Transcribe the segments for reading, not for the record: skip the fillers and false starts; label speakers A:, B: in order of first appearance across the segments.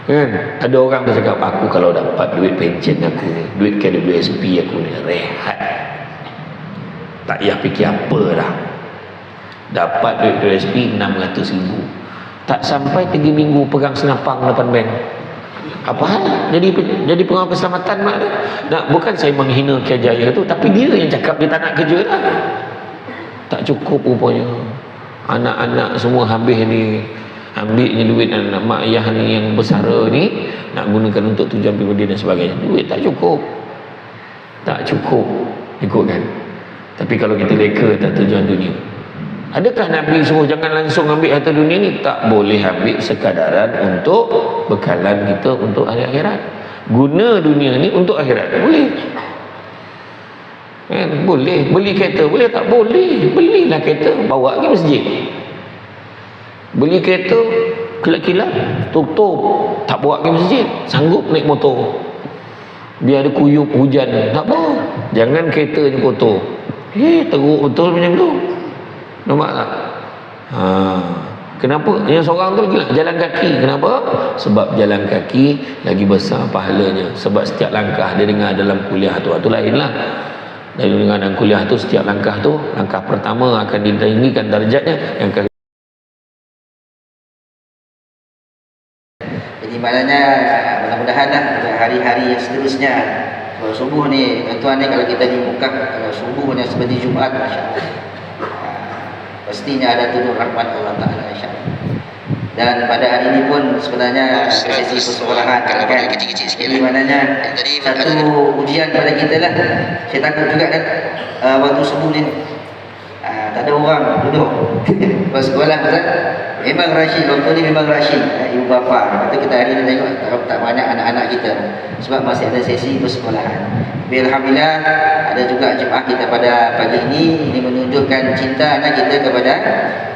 A: Kan ada orang tu cakap, aku kalau dapat duit pension aku ni, duit KWSP aku ni, rehat, tak payah fikir apa dah. Dapat duit KWSP 600,000, tak sampai 3 minggu pegang senapang depan bank. Apa hal? Jadi pengawal keselamatan mak dia. Nak, bukan saya menghina Kia Jaya tu, tapi dia yang cakap dia tak nak kerja dah. Tak cukup rupanya. Anak-anak semua habis ni, ambilnya duit anak mak ayah ni yang bersara ni, nak gunakan untuk tujuan pribadi dan sebagainya. Duit tak cukup. Tak cukup ikut kan. Tapi kalau kita leka tak tujuan dunia, adakah Nabi suruh jangan langsung ambil harta dunia ni? Tak boleh ambil sekadaran untuk bekalan kita untuk hari akhirat. Guna dunia ni untuk akhirat boleh. Kan? Boleh. Beli kereta boleh tak? Boleh. Belilah kereta, bawa pergi masjid. Beli kereta kilat-kilat, tutup, tak bawa pergi masjid, sanggup naik motor. Biar ada kuyup hujan, tak apa. Jangan kereta je kotor. Teruk betul macam tu. Nampak tak? Kenapa? Yang seorang tu gila jalan kaki. Kenapa? Sebab jalan kaki lagi besar pahalanya. Sebab setiap langkah dia dengar dalam kuliah tu lain lah. Dan dengar dalam kuliah tu, setiap langkah tu, langkah pertama akan ditinggikan darjatnya, yang
B: jadi maknanya mudah-mudahanlah hari-hari yang seterusnya, kalau subuh ni tuan-tuan ni, kalau kita dibuka, kalau subuhnya seperti Jumaat, masya-Allah, pastinya ada turun rahmat Allah Ta'ala, insya-Allah. Dan pada hari ini pun sebenarnya sesi persekolahan kan, jadi maknanya satu ujian pada kita lah. Saya takut juga kan waktu subuh ni tak ada orang duduk bersekolah Ustaz. Memang rasyid, waktu ni memang rasyid ibu bapa. Kata kita hari ni tengok tak banyak anak-anak kita, sebab masih ada sesi persekolahan. Alhamdulillah ada juga jemaah kita pada pagi ini menunjukkan cinta anak kita kepada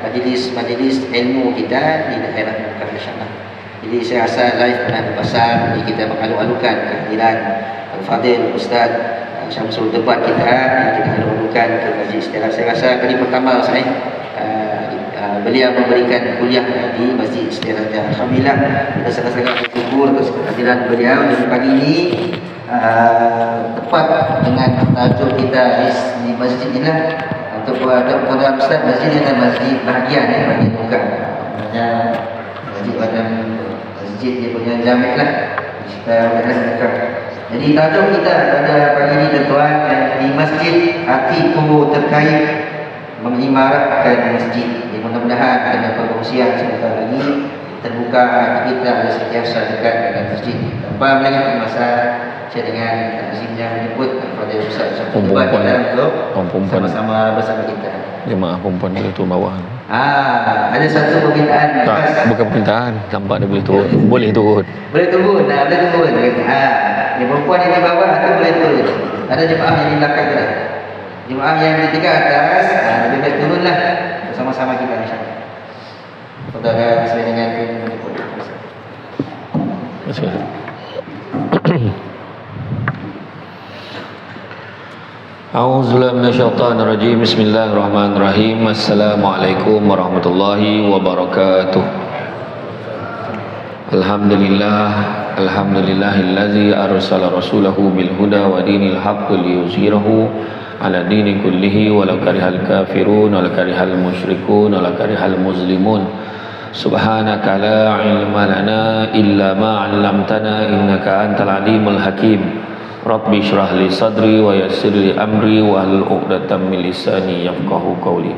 B: majlis ilmu kita di daerah Mekah, insya-Allah. Jadi saya rasa live pernah berpasang, jadi kita mengalu-alukan kehadiran Al-Fadil Ustaz Syamsul Debat kita, yang kita alu-alukan ke Masjid Istilah. Saya rasa kali pertama saya beliau memberikan kuliah di Masjid Istilah. Alhamdulillah kita sangat-sangat bersyukur atas kehadiran beliau di pagi ini. Tepat dengan tajuk kita di masjid ini lah, untuk program Ustaz, masjid ini adalah masjid bahagian, bahagian bukan maknanya masjid badan masjid dia punya jamek lah, kita bukan. Jadi tajuk kita pada pagi ini tuan-tuan, di masjid hatiku terkait mengimaratkan masjid. Jadi mudah-mudahan dengan perkongsian sebentar lagi terbuka hati kita ada sentiasa dekat dengan masjid. Tanpa melengah masa, saya dengan Azimnya menyebut kepada Ustaz Syamsul Debat kita untuk sama-sama bersama kita.
A: Jemaah perempuan dia tu bawah.
B: Ada satu permintaan.
A: Tak, bukan permintaan, nampak dia boleh turun. Boleh turun.
B: Boleh turun. Boleh turun. Yang perempuan yang di bawah itu boleh turun. Ada jemaah yang di belakang tu. Jemaah yang di tiga atas, lebih baik turunlah bersama-sama kita, insya-Allah. Saudara sesuai dengan menyebut.
A: A'udzubillahi minasyaitonirrajim. Bismillahirrahmanirrahim. Assalamualaikum warahmatullahi wabarakatuh. Alhamdulillahillazi arsala rasulahu bil huda wa dinil haqq liyuzhirahu ala dini kullihi walau karihal kafirun walau karihal musyrikun walau karihal muslimun. Subhanaka la ilma lana illa ma 'allamtana innaka antal alimul hakim. Rabbi syrah li sadri wa yassir li amri wa hlul 'uqdatam min lisani yafqahu qawli.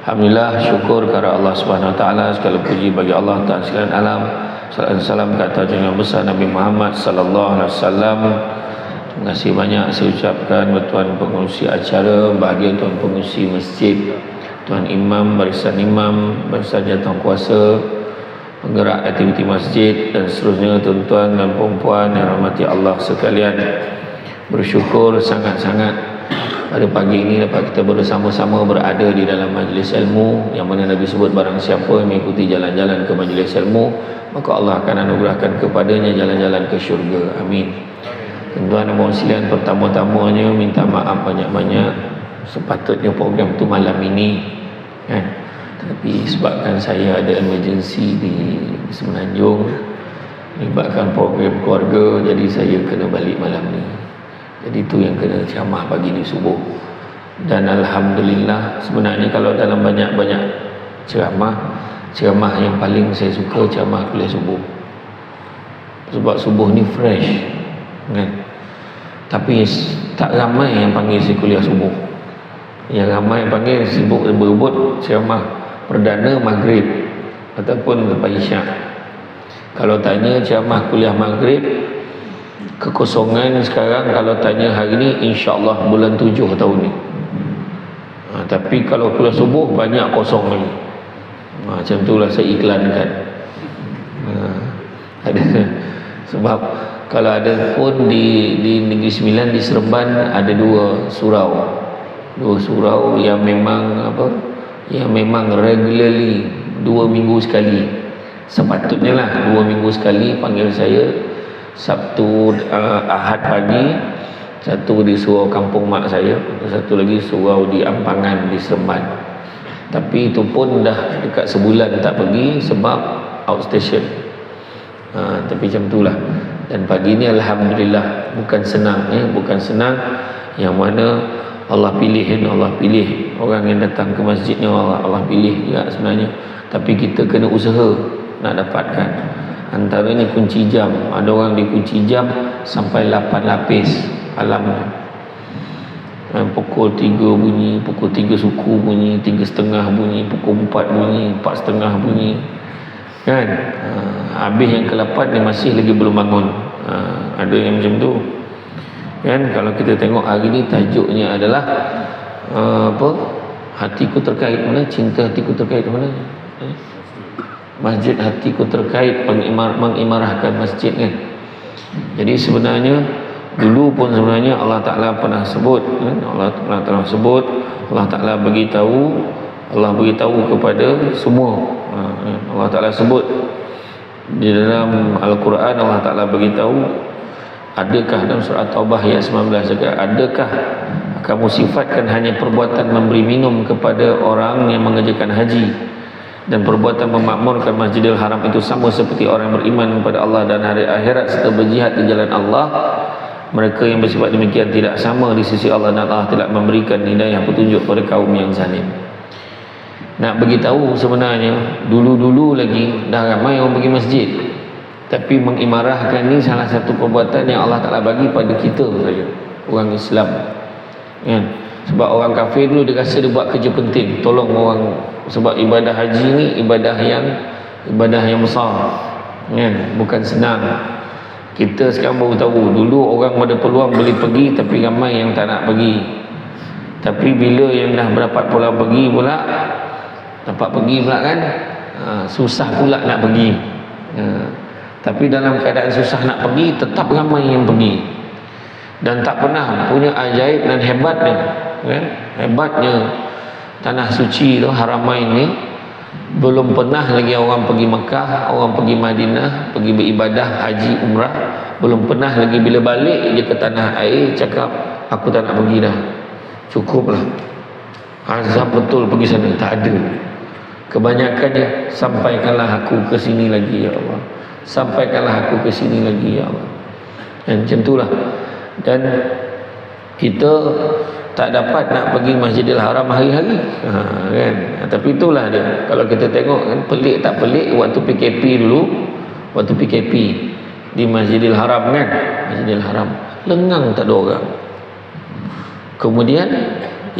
A: Alhamdulillah, syukur kepada Allah Subhanahu wa taala, segala puji bagi Allah Ta'ala sekalian alam. Salam salam kata junjungan besar Nabi Muhammad sallallahu alaihi wasallam. Terima kasih banyak saya ucapkan buat tuan pengurusi acara, bahagia tuan pengurusi masjid, tuan imam, barisan jawatankuasa, penggerak aktiviti masjid dan seterusnya, tuan-tuan dan puan-puan yang rahmati Allah sekalian. Bersyukur sangat-sangat pada pagi ini dapat kita bersama-sama berada di dalam majlis ilmu, yang mana Nabi sebut barang siapa yang mengikuti jalan-jalan ke majlis ilmu, maka Allah akan anugerahkan kepadanya jalan-jalan ke syurga. Amin. Tuan-tuan dan puan sekalian, pertama-tamanya minta maaf banyak-banyak, sepatutnya program tu malam ini kan, tapi sebabkan saya ada emergency di Semenanjung, di melibatkan program keluarga, jadi saya kena balik malam ni. Jadi itu yang kena ceramah pagi ni subuh. Dan alhamdulillah, sebenarnya kalau dalam banyak-banyak ceramah yang paling saya suka ceramah kuliah subuh. Sebab subuh ni fresh kan. Tapi tak ramai yang panggil saya kuliah subuh. Yang ramai yang panggil sibuk berebut ceramah perdana maghrib ataupun lepas isyak. Kalau tanya ceramah kuliah maghrib, kekosongan sekarang kalau tanya hari ni insya-Allah bulan 7 tahun ni. Tapi kalau kuliah subuh banyak kosong lagi. Macam itulah saya iklankan. Ada sebab kalau ada pun di Negeri Sembilan di Seremban ada dua surau yang memang yang memang regularly 2 minggu sekali. Sepatutnya lah 2 minggu sekali panggil saya. Sabtu Ahad pagi, satu di surau kampung mak saya, satu lagi surau di Ampangan di Seremban. Tapi itu pun dah dekat sebulan tak pergi sebab outstation. Tapi macam itulah. Dan pagi ni alhamdulillah bukan senang bukan senang, yang mana Allah pilih orang yang datang ke masjidnya, Allah pilih juga sebenarnya. Tapi kita kena usaha nak dapatkan. Antaranya kunci jam, ada orang dikunci jam sampai 8 lapis alam tu. Pukul 3 bunyi, pukul 3 suku bunyi, 3.30 bunyi, pukul 4 bunyi, 4.30 bunyi kan. Habis yang ke-8 dia masih lagi belum bangun. Ada yang macam tu kan. Kalau kita tengok hari ni tajuknya adalah hatiku terkait mana, cinta hatiku terkait mana, masjid hatiku terkait, mengimarahkan masjid kan. Jadi sebenarnya dulu pun sebenarnya Allah Ta'ala pernah sebut kan? Allah Ta'ala beritahu kepada semua. Allah Ta'ala sebut di dalam Al-Quran. Allah Ta'ala beritahu, adakah dalam surah Taubah ayat 19 juga, adakah kamu sifatkan hanya perbuatan memberi minum kepada orang yang mengerjakan haji dan perbuatan memakmurkan Masjidil Haram itu sama seperti orang yang beriman kepada Allah dan hari akhirat serta berjihad di jalan Allah? Mereka yang bersifat demikian tidak sama di sisi Allah, dan Allah tidak memberikan hidayah petunjuk kepada kaum yang zalim. Nak beritahu sebenarnya dulu-dulu lagi dah ramai orang pergi masjid, tapi mengimarahkan ni salah satu perbuatan yang Allah Ta'ala bagi pada kita saja, orang Islam kan. Sebab orang kafir dulu dia rasa dia buat kerja penting, tolong orang. Sebab ibadah haji ni ibadah yang besar kan, bukan senang. Kita sekarang baru tahu, dulu orang ada peluang boleh pergi tapi ramai yang tak nak pergi. Tapi bila yang dah berdapat peluang pergi pula, kan, susah pula nak pergi. Tapi dalam keadaan susah nak pergi, tetap ramai yang pergi. Dan tak pernah punya ajaib dan hebatnya kan? Hebatnya tanah suci tu, Haramain ni, belum pernah lagi orang pergi Mekah, orang pergi Madinah, pergi beribadah haji umrah, belum pernah lagi bila balik je ke tanah air cakap aku tak nak pergi dah, cukuplah, azab betul pergi sana. Tak ada. Kebanyakannya, sampaikanlah aku ke sini lagi ya Allah, sampaikanlah aku ke sini lagi ya Allah. Dan macam itulah. Dan kita tak dapat nak pergi Masjidil Haram hari-hari kan. Tapi itulah dia. Kalau kita tengok kan, pelik tak pelik waktu PKP dulu, waktu PKP di Masjidil Haram kan, Masjidil Haram lengang tak ada orang. Kemudian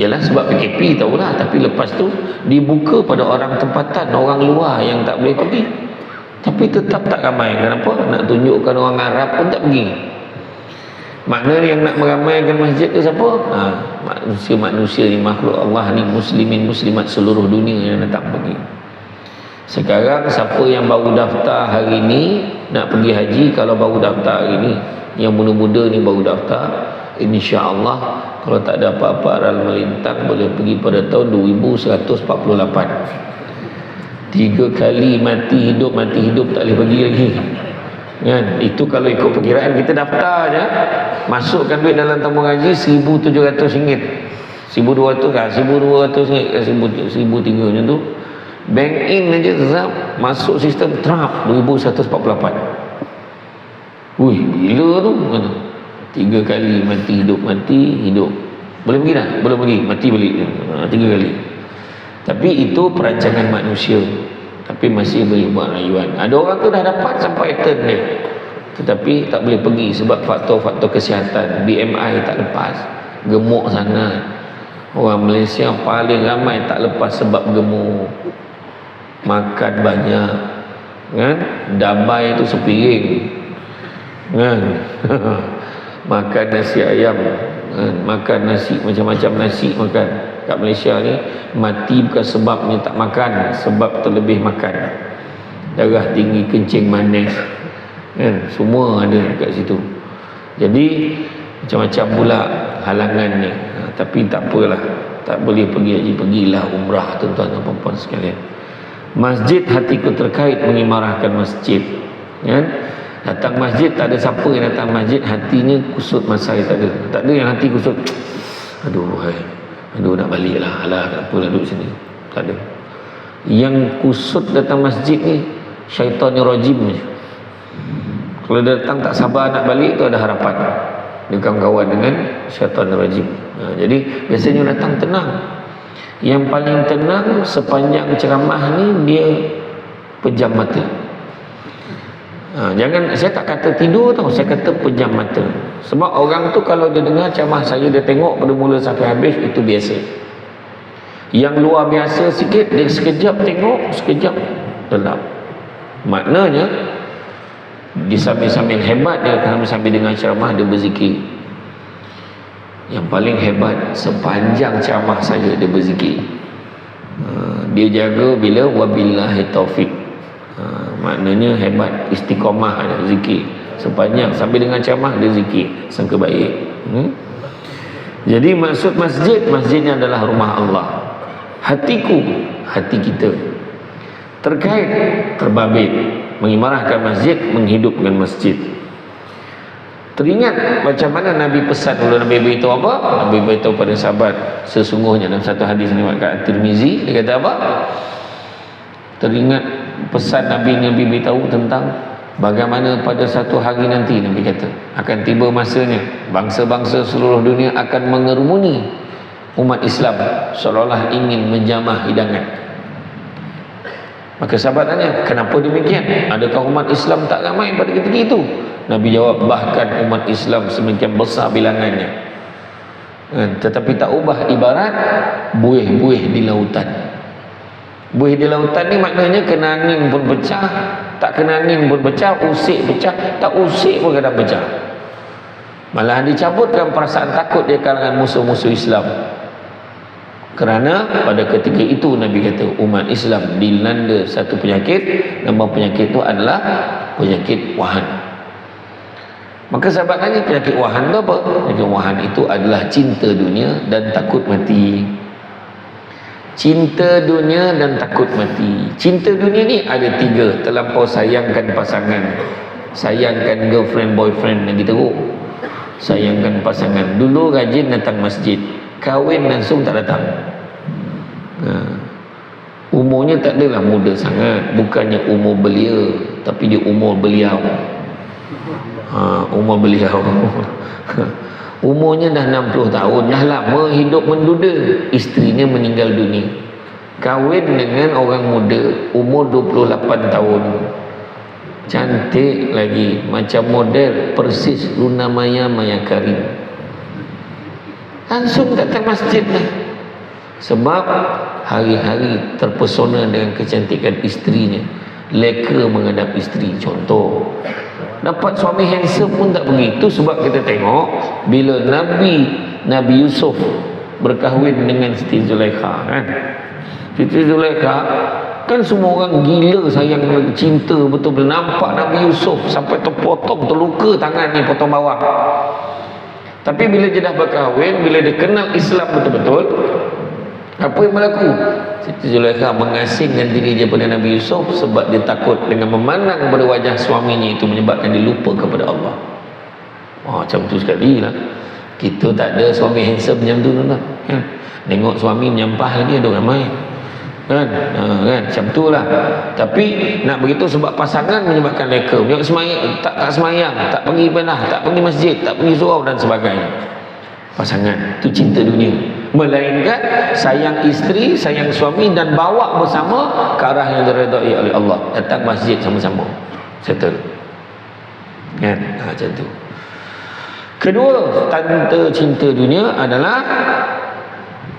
A: ialah sebab PKP tahulah, tapi lepas tu dibuka pada orang tempatan, orang luar yang tak boleh pergi. Tapi tetap tak ramai. Kenapa? Nak tunjukkan orang Arab pun tak pergi. Makna yang nak meramaikan masjid tu siapa? Manusia ni, makhluk Allah ni, muslimin muslimat seluruh dunia yang datang pergi. Sekarang siapa yang baru daftar hari ni nak pergi haji, kalau baru daftar hari ni, yang muda-muda ni baru daftar, insya-Allah kalau tak ada apa-apa aral melintang boleh pergi pada tahun 2148. 3 kali mati hidup tak boleh pergi lagi kan. Itu kalau ikut perkiraan kita daftar je, masukkan duit dalam tabung haji RM1,700, RM1,200 kan, RM1,200, RM1,300 macam tu. Bank in aja tetap masuk sistem trap 2148 Wih, bila tu kata. 3 kali mati hidup. Boleh pergi dah? Boleh pergi, mati balik. 3 kali. Tapi itu perancangan manusia. Tapi masih boleh buat rayuan. Ada orang tu dah dapat sampai turn dia, tetapi tak boleh pergi sebab faktor-faktor kesihatan. BMI tak lepas, gemuk sangat. Orang Malaysia paling ramai tak lepas sebab gemuk, makan banyak, kan? Dabai tu sepiring, kan? Makan nasi ayam, kan? Makan nasi, macam-macam nasi makan. Kat Malaysia ni mati bukan sebabnya tak makan, sebab terlebih makan. Darah tinggi, kencing manis, kan? Semua ada kat situ. Jadi macam-macam pula halangannya. Tapi tak apalah, tak boleh pergi haji, pergilah umrah tuan-tuan dan puan-puan sekalian. Masjid hatiku terkait mengimarahkan masjid, kan? Datang masjid, tak ada siapa yang datang masjid hatinya kusut masai, tak ada. Tak ada yang hati kusut, aduh nak balik lah, alah tak apalah duduk sini. Tak ada. Yang kusut datang masjid ni syaitanir rajim je. Kalau dia datang tak sabar nak balik, tu ada harapan dia kawan-kawan dengan syaitanir rajim. Jadi biasanya datang tenang. Yang paling tenang sepanjang ceramah ni dia pejam mata. Jangan, saya tak kata tidur tau, saya kata pejam mata. Sebab orang tu kalau dia dengar ceramah saya, dia tengok pada mula sampai habis, itu biasa. Yang luar biasa sikit, dia sekejap tengok, sekejap lelap. Maknanya di sambil-sambil hebat dia, sambil dengar ceramah dia berzikir. Yang paling hebat sepanjang ceramah saya dia berzikir. Dia jaga bila wabillahi taufik. Maknanya hebat, istiqamah ada zikir sepanjang sambil dengan ceramah dia zikir, sangka baik. Jadi maksud masjidnya adalah rumah Allah. Hatiku, hati kita terkait, terbabit mengimarahkan masjid, menghidupkan masjid. Teringat macam mana Nabi pesan dulu. Nabi beritahu apa? Nabi beritahu pada sahabat, sesungguhnya dalam satu hadis riwayat Tirmizi, dia kata apa? Teringat pesan Nabi beritahu tentang bagaimana pada satu hari nanti, Nabi kata akan tiba masanya bangsa-bangsa seluruh dunia akan mengerumuni umat Islam seolah-olah ingin menjamah hidangan. Maka sahabat tanya, kenapa demikian? Adakah umat Islam tak ramai pada ketika itu? Nabi jawab, bahkan umat Islam semakin besar bilangannya, tetapi tak ubah ibarat buih-buih di lautan. Buih di lautan ni maknanya kena angin pun pecah, tak kena angin pun pecah, usik pecah, tak usik pun kadang pecah. Malahan dicabutkan perasaan takut di kalangan musuh-musuh Islam. Kerana pada ketika itu Nabi kata umat Islam dilanda satu penyakit, nama penyakit itu adalah penyakit wahan. Maka sahabat tanya, penyakit wahan itu apa? Penyakit wahan itu adalah cinta dunia dan takut mati. Cinta dunia dan takut mati. Cinta dunia ni ada 3. Terlampau sayangkan pasangan, sayangkan girlfriend, boyfriend lagi teruk, sayangkan pasangan. Dulu rajin datang masjid, kahwin langsung tak datang. Umurnya tak adalah muda sangat, bukannya umur belia, tapi dia umur beliau. Umur beliau umurnya dah 60 tahun, dah lama hidup menduda. Isterinya meninggal dunia, kahwin dengan orang muda umur 28 tahun, cantik lagi, macam model persis Luna Maya Karim. Langsung datang masjid lah, sebab hari-hari terpesona dengan kecantikan isterinya, leka menghadap isteri. Contoh, dapat suami handsome pun tak begitu. Sebab kita tengok bila Nabi Yusuf berkahwin dengan Siti Zulaikha, kan? Siti Zulaikha kan semua orang gila, sayang, cinta betul-betul. Nampak Nabi Yusuf sampai terpotong, terluka tangan ni, potong bawah. Tapi bila dia dah berkahwin, bila dia kenal Islam betul-betul, apa yang berlaku? Siti Zulaikha mengasingkan diri dia pada Nabi Yusuf sebab dia takut dengan memandang pada wajah suaminya itu menyebabkan dia lupa kepada Allah. Macam tu sekali lah. Kita tak ada suami handsome macam tu, tuan-tuan. Tengok suami menyampah lagi ada ramai, kan, kan macam tu lah. Tapi nak begitu sebab pasangan menyebabkan leka, tak semayang, tak pergi ibadah, tak pergi masjid, tak pergi surau dan sebagainya. Pasangan tu cinta dunia, melainkan sayang isteri, sayang suami dan bawa bersama ke arah yang diredai oleh Allah. Datang masjid sama-sama, settle kan, macam tu. Kedua, tanda cinta dunia adalah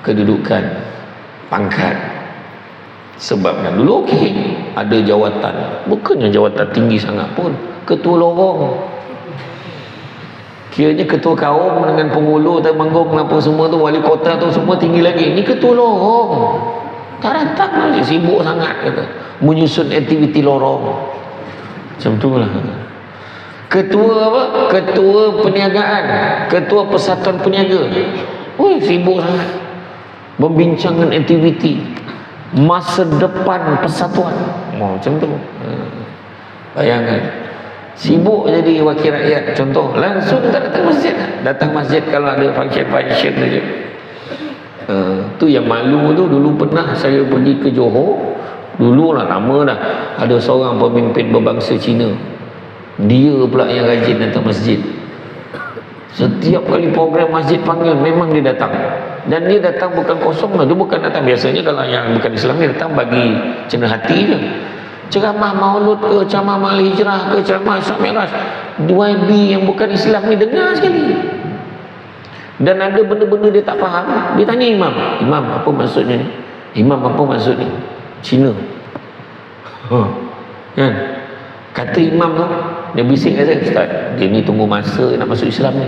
A: kedudukan, pangkat. Sebab kan dulu okey, ada jawatan, bukannya jawatan tinggi sangat pun, ketua lorong, kiranya ketua kaum dengan pengulu Temanggung apa semua tu, wali kota tu semua tinggi lagi. Ni ketua lorong, tak datang lagi, sibuk sangat kata, menyusun aktiviti lorong. Macam tu lah. Ketua apa? Ketua perniagaan, ketua persatuan peniaga, sibuk sangat membincangkan aktiviti masa depan persatuan. Macam tu. Bayangkan, sibuk jadi wakil rakyat contoh, langsung tak datang masjid. Datang masjid kalau ada function saja. Tu yang malu tu. Dulu pernah saya pergi ke Johor, dulu lah, lama dah, ada seorang pemimpin berbangsa Cina, dia pula yang rajin datang masjid. Setiap kali program masjid panggil, memang dia datang. Dan dia datang bukan kosong lah, dia bukan datang. Biasanya kalau yang bukan Islam ni datang bagi cenah hati je, ceramah maulud ke, ceramah mal hijrah ke, ceramah Isra Mi'raj. YB yang bukan Islam ni dengar sekali. Dan ada benda-benda dia tak faham, dia tanya imam, imam apa maksudnya ni? Imam apa maksud ni? Cina. Kan? Kata imam tu, dia bising kata, Ustaz, dia ni tunggu masa nak masuk Islam ni.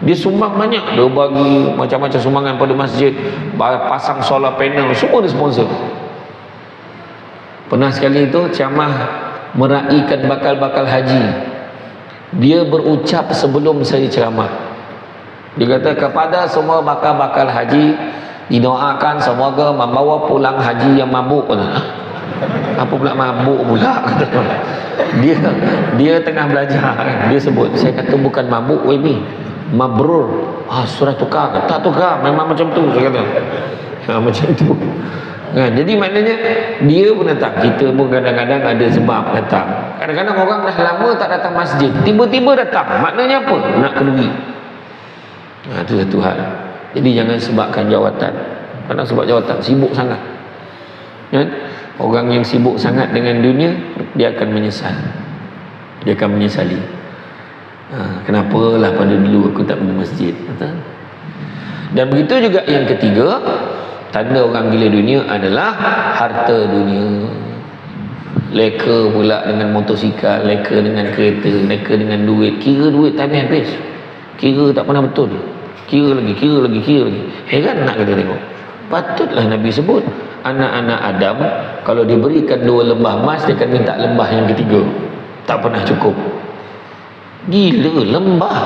A: Dia sumbang banyak, dia bagi macam-macam sumbangan pada masjid, pasang solar panel, semua dia sponsor. Pernah sekali tu ceramah meraihkan bakal-bakal haji, dia berucap sebelum saya ceramah, dia kata, kepada semua bakal-bakal haji didoakan semoga membawa pulang haji yang mabuk. Apa pula mabuk pula? Dia tengah belajar, dia sebut, saya kata bukan mabuk ni, mabrur. Surah tukar, tak tukar, memang macam tu, saya kata. Macam tu. Jadi maknanya dia pun datang, kita pun kadang-kadang ada sebab datang. Kadang-kadang orang dah lama tak datang masjid, tiba-tiba datang, maknanya apa? Nak ke duit. Itu satu hal. Jadi jangan sebabkan jawatan. Kadang sebab jawatan, sibuk sangat. Orang yang sibuk sangat dengan dunia, dia akan menyesal. Dia akan menyesali. Kenapalah pada dulu aku tak pergi masjid. Dan begitu juga yang ketiga, tanda orang gila dunia adalah harta dunia. Leka pula dengan motosikal, leka dengan kereta, leka dengan duit. Kira duit tak habis. Kira tak pernah betul. Kira lagi. Heran nak kita tengok. Patutlah Nabi sebut, anak-anak Adam kalau diberikan 2 lembah emas, dia akan minta lembah yang ketiga. Tak pernah cukup. Gila, lembah.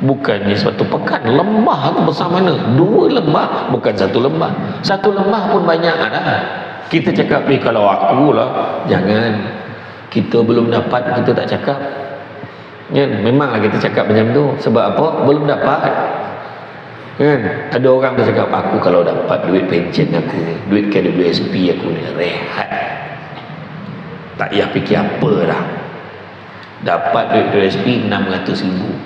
A: Bukannya suatu pekan, lembah tu besar mana? 2 lembah, bukan 1 lembah. 1 lembah pun banyak dah. Kita cakap, kalau aku lah. Jangan. Kita belum dapat, kita tak cakap. Memanglah kita cakap macam tu. Sebab apa? Belum dapat. Ada orang tu cakap, aku kalau dapat duit pension aku ni, duit KWSP aku ni, rehat, tak payah fikir apa dah. Dapat duit KWSP 600,000,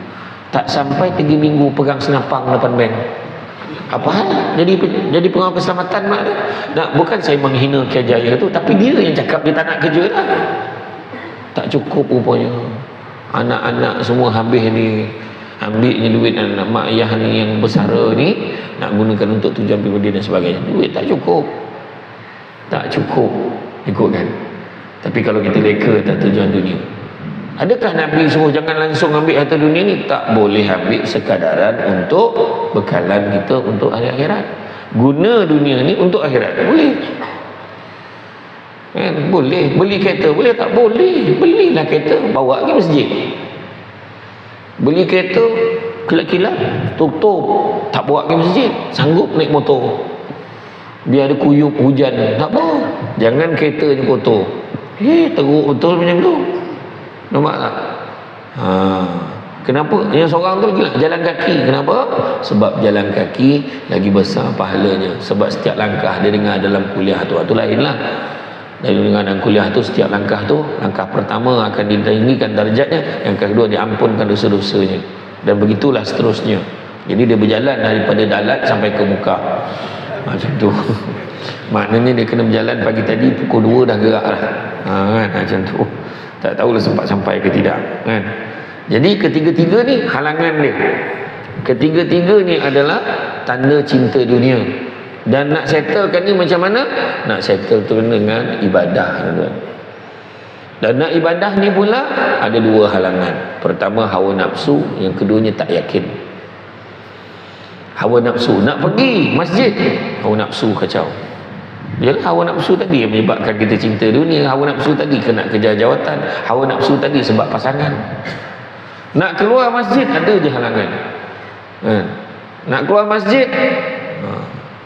A: tak sampai 3 minggu pegang senapang depan bank. Apa hal? Jadi pengawal keselamatan mak dia. Bukan saya menghina Kiajaya tu, tapi dia yang cakap dia tak nak kerja dah. Tak cukup rupanya. Anak-anak semua habis ni, ambilnya duit anak mak ayah ni yang bersara ni, nak gunakan untuk tujuan pribadi dan sebagainya. Duit tak cukup. Tak cukup ikut kan. Tapi kalau kita leka atas tujuan dunia, adakah Nabi suruh jangan langsung ambil harta dunia ni? Tak boleh ambil sekadaran untuk bekalan kita untuk hari akhirat. Guna dunia ni untuk akhirat boleh. Boleh. Beli kereta boleh tak? Boleh. Belilah kereta, bawa pergi masjid. Beli kereta kilat-kilat, tutup, tak bawa pergi masjid, sanggup naik motor. Biar ada kuyup hujan, tak apa. Jangan kereta je kotor. Teruk betul macam tu. Nampak tak? Kenapa? Yang seorang tu lagi jalan kaki. Kenapa? Sebab jalan kaki lagi besar pahalanya. Sebab setiap langkah dia dengar dalam kuliah tu lainlah. Dan dengan kuliah tu setiap langkah tu, langkah pertama akan ditinggikan darjatnya, yang kedua diampunkan dosa-dosanya, dan begitulah seterusnya. Jadi dia berjalan daripada dalat sampai ke muka. Macam tu. Maknanya dia kena berjalan pagi tadi pukul 2 dah gerak lah. Kan macam tu. Tak tahulah sempat sampai ke tidak kan. Jadi ketiga-tiga ni halangan dia. Ketiga-tiga ni adalah tanda cinta dunia. Dan nak settlekan ni macam mana? Nak settle tu dengan ibadah. Dan nak ibadah ni pula ada dua halangan. Pertama hawa nafsu, yang keduanya tak yakin. Hawa nafsu nak pergi masjid, hawa nafsu kacau. Yalah, hawa nafsu tadi yang menyebabkan kita cinta dunia. Hawa nafsu tadi kena kejar jawatan. Hawa nafsu tadi sebab pasangan. Nak keluar masjid ada je halangan. Nak keluar masjid,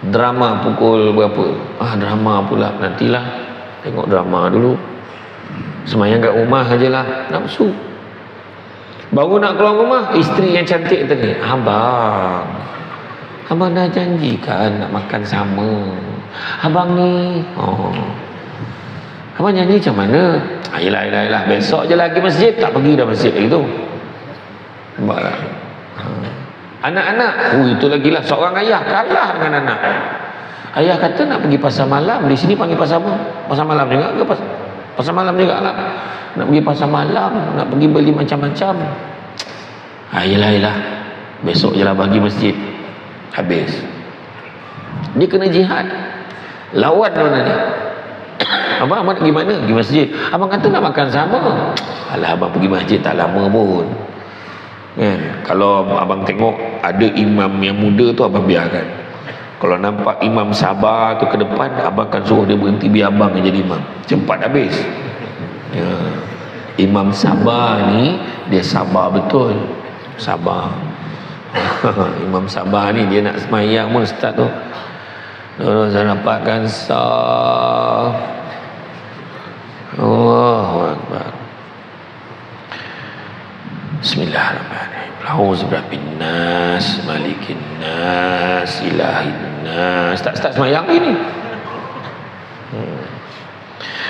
A: drama pukul berapa? Drama pula, nantilah tengok drama dulu. Semayang kat rumah ajalah, nafsu. Baru nak keluar rumah, isteri yang cantik tadi, abang dah janjikan nak makan sama. Abang ni abang janji macam mana? Yelah, besok je lagi masjid. Tak pergi dah masjid lagi tu. Nampak. Anak-anak, itu lagi lah, seorang ayah kalah dengan anak. Ayah kata nak pergi pasar malam. Di sini panggil pasar malam juga ke? Pasar malam juga lah. Nak pergi pasar malam, nak pergi beli macam-macam. Yelah, besok je lah bagi masjid. Habis. Dia kena jihad. Lawan mana ni? Abang nak pergi mana? Pergi masjid. Abang kata nak makan sama. Alah, abang pergi masjid tak lama pun. Kalau abang tengok ada imam yang muda tu, abang biarkan. Kalau nampak imam sabar tu ke depan, abang akan suruh dia berhenti, biar abang yang jadi imam. Cepat habis. Imam sabar ni, dia sabar betul. Sabar. Imam sabar ni, dia nak semayang pun start tu, saya dapatkan sah. Allahu Akbar. Bismillahirrahmanirrahim. A'udzu birabbin nas, malikin nas, ilahin nas. Start semayang ini.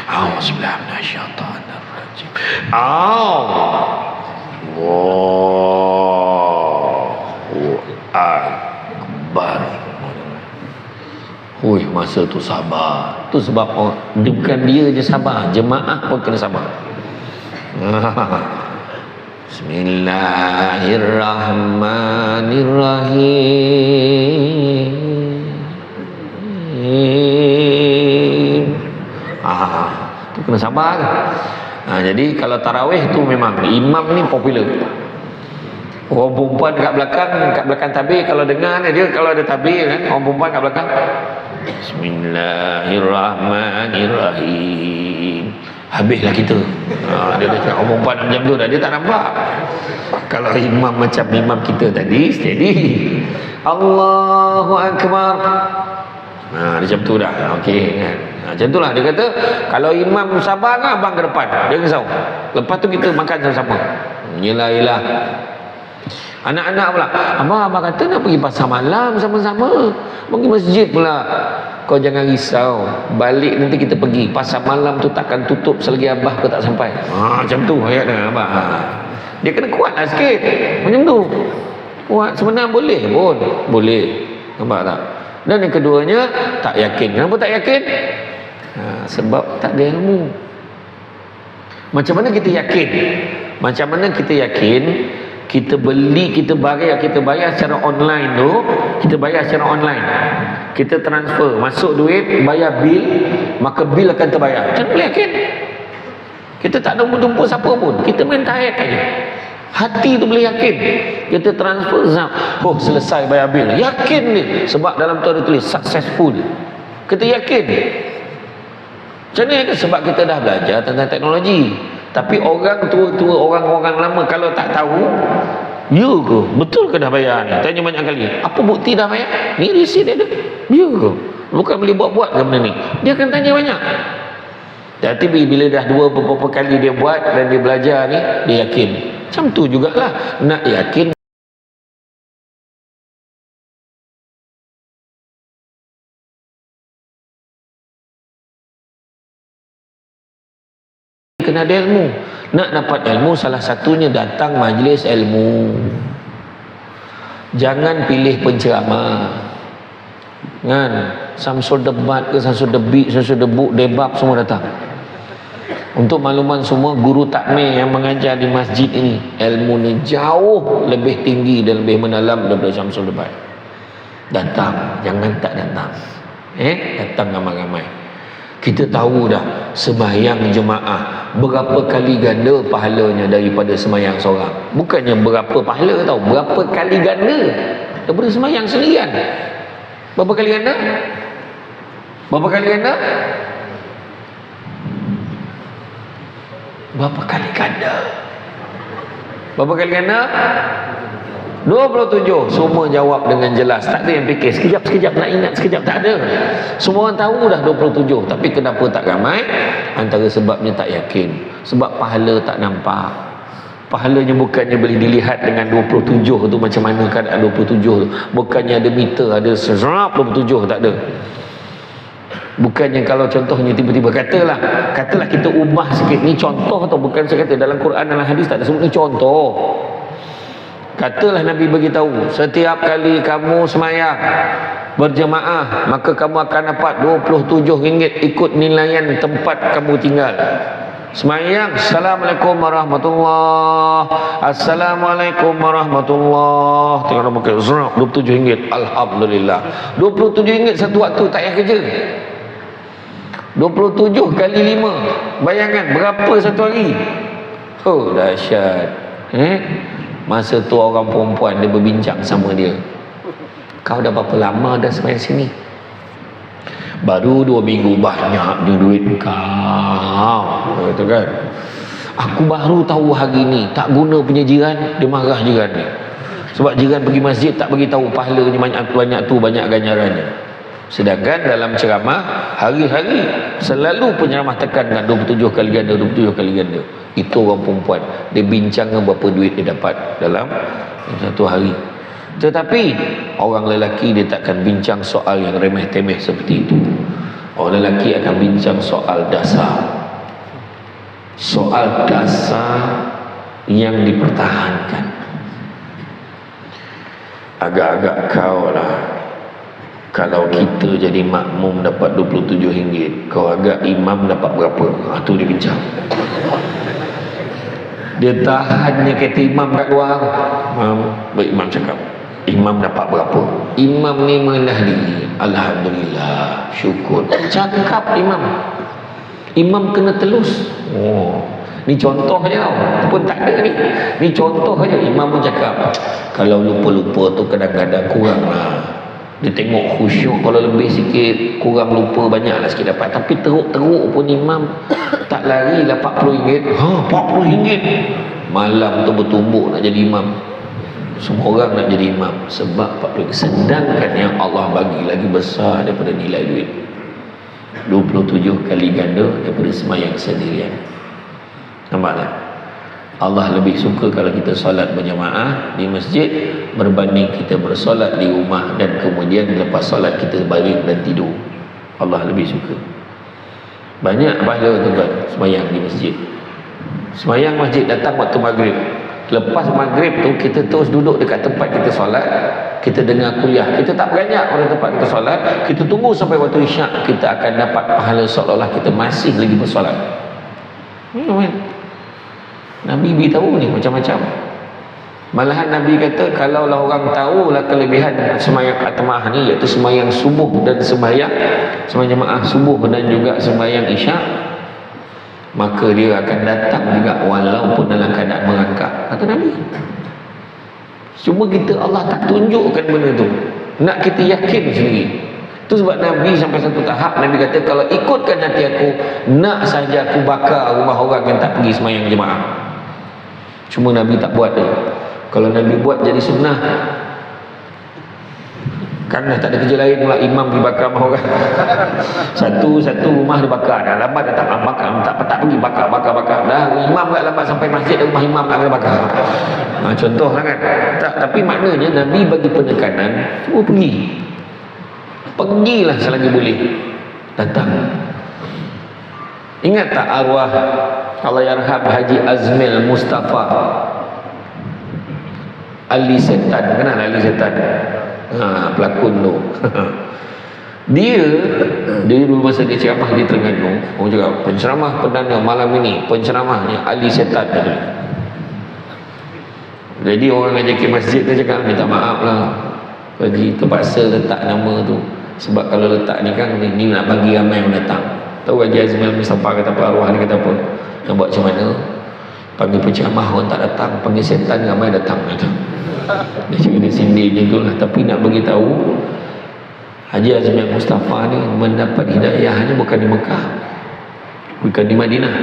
A: A'udzu billahi minasyaitonir rajim. Allahu Akbar. Masa tu sabar. Tu sebab bukan dia je sabar, jemaah pun kena sabar. Bismillahirrahmanirrahim. Tu kena sabar. Jadi kalau tarawih tu memang imam ni popular. Orang perempuan kat belakang tabir, kalau dengar dia, kalau ada tabir kan, orang perempuan kat belakang, Bismillahirrahmanirrahim. Habislah kita. Dia cakap orang perempuan macam tu dah, dia tak nampak. Kalau imam macam imam kita tadi, steady, Allahu Akbar. Dia macam tu dah. Okey kan. Macam tu lah dia kata, kalau imam sabar kan, abang ke depan, dia risau. Lepas tu kita makan sama-sama. Yelah. Anak-anak pula, abang kata nak pergi pasar malam sama-sama, pergi masjid pula. Kau jangan risau, balik nanti kita pergi. Pasar malam tu takkan tutup selagi abah kau tak sampai. Macam tu ayat dia abah. Dia kena kuat lah sikit. Macam tu. Kuat sebenarnya boleh pun. Boleh. Nampak tak? Dan yang keduanya, tak yakin. Kenapa tak yakin? Sebab tak ada ilmu. Macam mana kita yakin? Macam mana kita yakin? Kita beli, kita bayar secara online tu, kita bayar secara online. Kita transfer, masuk duit, bayar bil, maka bil akan terbayar. Macam mana yakin? Kita tak ada tumpu siapa pun, kita main tarik aja. Hati tu boleh yakin. Kita transfer, selesai bayar bil. Yakin ni, sebab dalam tu ada tulis successful. Kita yakin. Macam mana yakin? Sebab kita dah belajar tentang teknologi. Tapi orang tua-tua, orang-orang lama kalau tak tahu, ya ke? Betul ke dah bayar ni? Tanya banyak kali. Apa bukti dah bayar? Ni resit dia ada. Ya ke? Bukan boleh buat-buat ke benda ni? Dia akan tanya banyak. Tapi bila dah beberapa kali dia buat dan dia belajar ni, dia yakin. Macam tu jugalah nak yakin kena ada ilmu. Nak dapat ilmu salah satunya datang majlis ilmu. Jangan pilih penceramah. Kan? Samsul debat ke, samsul debit, samsul debuk, debab semua datang. Untuk makluman semua, guru takmir yang mengajar di masjid ini ilmu ni jauh lebih tinggi dan lebih mendalam daripada Syamsul Debat. Datang, jangan tak datang. Datang ramai-ramai. Kita tahu dah sembahyang jemaah berapa kali ganda pahalanya daripada sembahyang seorang. Bukannya berapa pahala tahu, berapa kali ganda daripada sembahyang sendirian. Berapa kali ganda? Berapa kali ganda? Berapa kali ganda? Berapa kali ganda? 27. Semua jawab dengan jelas. Tak ada yang fikir sekejap-sekejap nak ingat sekejap, tak ada. Semua orang tahu dah 27. Tapi kenapa tak ramai? Antara sebabnya tak yakin. Sebab pahala tak nampak. Pahalanya bukannya boleh dilihat dengan 27 tu macam mana keadaan 27 tu. Bukannya ada meter, ada serap 27, tak ada. Bukannya kalau contohnya tiba-tiba katalah kita ubah sikit, ni contoh atau bukan, saya kata dalam Quran dalam hadis tak ada sebut ni contoh. Katalah Nabi beritahu, setiap kali kamu semayang berjemaah maka kamu akan dapat RM27 ikut nilaian tempat kamu tinggal. Semayang, Assalamualaikum warahmatullahi, Assalamualaikum warahmatullahi, tinggal pakai RM27. Alhamdulillah, RM27 satu waktu tak payah kerja. 27 kali 5, bayangkan berapa satu hari. Oh dahsyat. Masa tu orang perempuan dia berbincang sama dia, kau dah berapa lama dah semayang sini? Baru 2 minggu. Banyak dia duit kau, kata kan. Aku baru tahu hari ni, tak guna punya jiran. Dia marah jiran ni sebab jiran pergi masjid tak bagi tahu pahalanya banyak tu, banyak ganjarannya. Sedangkan dalam ceramah hari-hari selalu penceramah tekan dengan 27 kali ganda, 27 kali ganda. Itu orang perempuan, dia bincang berapa duit dia dapat dalam satu hari. Tetapi orang lelaki dia takkan bincang soal yang remeh-temeh seperti itu. Orang lelaki akan bincang soal dasar. Soal dasar yang dipertahankan. Agak-agak kau lah, kalau kita jadi makmum dapat RM27, kau agak imam dapat berapa? Tu dia bincang. Dia tahannya kata imam kat luar. Baik, imam cakap, imam dapat berapa? Imam ni mengendah diri. Alhamdulillah, syukur. Cakap imam. Imam kena telus. Ni contoh je tau. Pun tak ada ni. Ni contoh je. Imam pun cakap, kalau lupa-lupa tu kadang-kadang kurang lah. Dia tengok khusyuk, kalau lebih sikit, kurang lupa banyak lah sikit dapat. Tapi teruk-teruk pun imam tak lari lah RM40. RM40. Malam tu bertumbuk nak jadi imam. Semua orang nak jadi imam sebab RM40. Sedangkan yang Allah bagi lagi besar daripada nilai duit. 27 kali ganda daripada sembahyang sendirian. Nampak tak? Allah lebih suka kalau kita solat berjamaah di masjid berbanding kita bersolat di rumah dan kemudian lepas solat kita baring dan tidur. Allah lebih suka. Banyak pahala tuan-tuan sembahyang di masjid. Sembahyang masjid datang waktu maghrib. Lepas maghrib tu kita terus duduk dekat tempat kita solat, kita dengar kuliah. Kita tak beranjak pada tempat kita solat, kita tunggu sampai waktu isyak, kita akan dapat pahala seolah-olah kita masih lagi bersolat. Nabi beritahu ni macam-macam. Malahan Nabi kata kalaulah orang tahulah kelebihan sembahyang atmah ni, iaitu sembahyang subuh dan sembahyang jemaah subuh dan juga sembahyang isyak, maka dia akan datang juga walaupun dalam keadaan merangkak, kata Nabi. Cuma kita Allah tak tunjukkan benda tu, nak kita yakin sendiri. Itu sebab Nabi sampai satu tahap Nabi kata, kalau ikutkan hati aku, nak saja aku bakar rumah orang yang tak pergi sembahyang jemaah. Cuma Nabi tak buat dia. Kalau Nabi buat jadi sunnah. Kan dah tak ada kerja lain pula, imam pergi bakar rumah orang. Satu rumah dia bakar, dah lambat dah tak bakar, tak pergi bakar. Dah imam tak lambat sampai masjid, rumah imam tak kena bakar. Contoh lah kan. Tak, tapi maknanya Nabi bagi penekanan, semua pergilah selagi boleh, datang. Ingat tak arwah Allah yarham Haji Azmil Mustafa Ali Setan, kenal Ali Setan? Pelakon tu. dia dulu masa dia ceramah di Terengganu, orang cakap penceramah perdana malam ini, penceramahnya Ali Setan. Jadi orang yang ke masjid tu cakap, minta maaf lah Haji terpaksa letak nama tu, sebab kalau letak ni kan ni nak bagi ramai yang datang. Tahu Haji Azmil Mustafa kata apa, arwah ni kata apa, nak buat macam mana, panggil penceramah orang tak datang, panggil setan ramai datang. Dia cakap dia sindir macam tu lah. Tapi nak bagi tahu, Haji Azmil Mustafa ni mendapat hidayahnya bukan di Mekah, bukan di Madinah.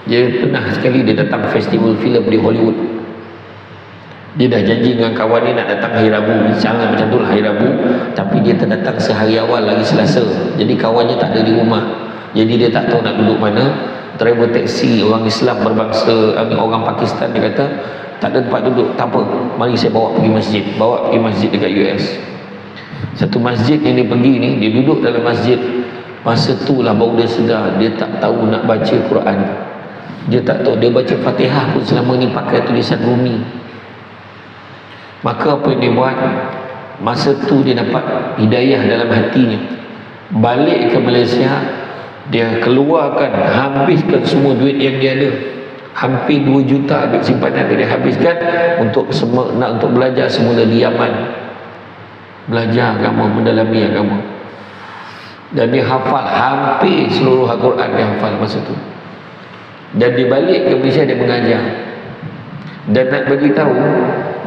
A: Dia pernah sekali dia datang festival filem di Hollywood. Dia dah janji dengan kawan dia nak datang hari Rabu, jangan macam tu lah hari Rabu, tapi dia terdatang sehari awal lagi Selasa. Jadi kawannya tak ada di rumah, jadi dia tak tahu nak duduk mana. Driver taksi orang Islam berbangsa orang Pakistan, dia kata tak ada tempat duduk, tak apa, mari saya bawa pergi masjid dekat US. Satu masjid yang dia pergi ni, dia duduk dalam masjid. Masa tu lah baru dia sedar, dia tak tahu nak baca Quran. Dia tak tahu, dia baca Fatihah pun selama ni pakai tulisan Rumi. Maka apa yang dia buat, masa tu dia dapat hidayah dalam hatinya. Balik ke Malaysia, dia keluarkan, habiskan semua duit yang dia ada. Hampir 2 juta duit simpanan dia habiskan untuk belajar semula di Yaman, belajar agama, mendalami agama. Dan dia hafal hampir seluruh Al-Quran, dia hafal masa tu. Dan dia balik ke Malaysia, dia mengajar. Dan nak bagi tahu,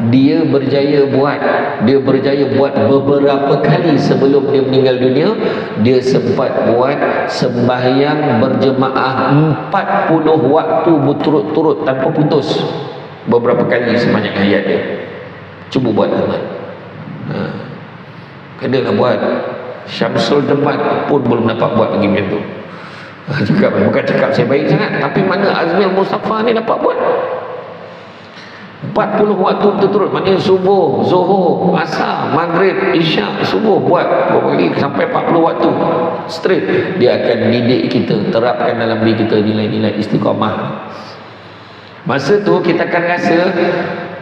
A: dia berjaya buat beberapa kali sebelum dia meninggal dunia. Dia sempat buat sembahyang berjemaah 40 waktu berturut-turut tanpa putus beberapa kali sepanjang hayat dia. Cuba buat teman. Kena nak buat. Syamsul Debat pun belum dapat buat lagi macam tu. Bukan cakap saya baik sangat, tapi mana Azmil Mustafa ni dapat buat 40 waktu berturut, maknanya subuh, zuhur, asar, maghrib, isyak, subuh buat kali sampai 40 waktu straight. Dia akan didik kita, terapkan dalam diri kita nilai-nilai istiqamah. Masa tu kita akan rasa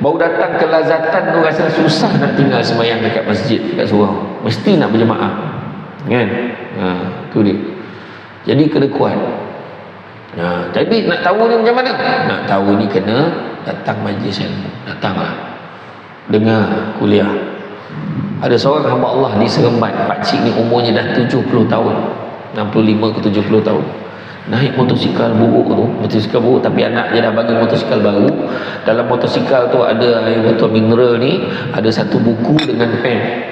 A: baru datang kelazatan tu, rasa susah nak tinggal sembahyang dekat masjid, dekat surau, mesti nak berjemaah kan. Tu dia. Jadi kena kuat. Jadi nak tahu ni macam mana? Nak tahu ni kena datang majlis ilmu, datanglah dengar kuliah. Ada seorang hamba Allah di Seremban, pakcik ni umurnya dah 70 tahun, 65 ke 70 tahun, naik motosikal buruk tu, motosikal buruk, tapi anak dia dah bagi motosikal baru. Dalam motosikal tu ada air botol mineral ni, ada satu buku dengan pen.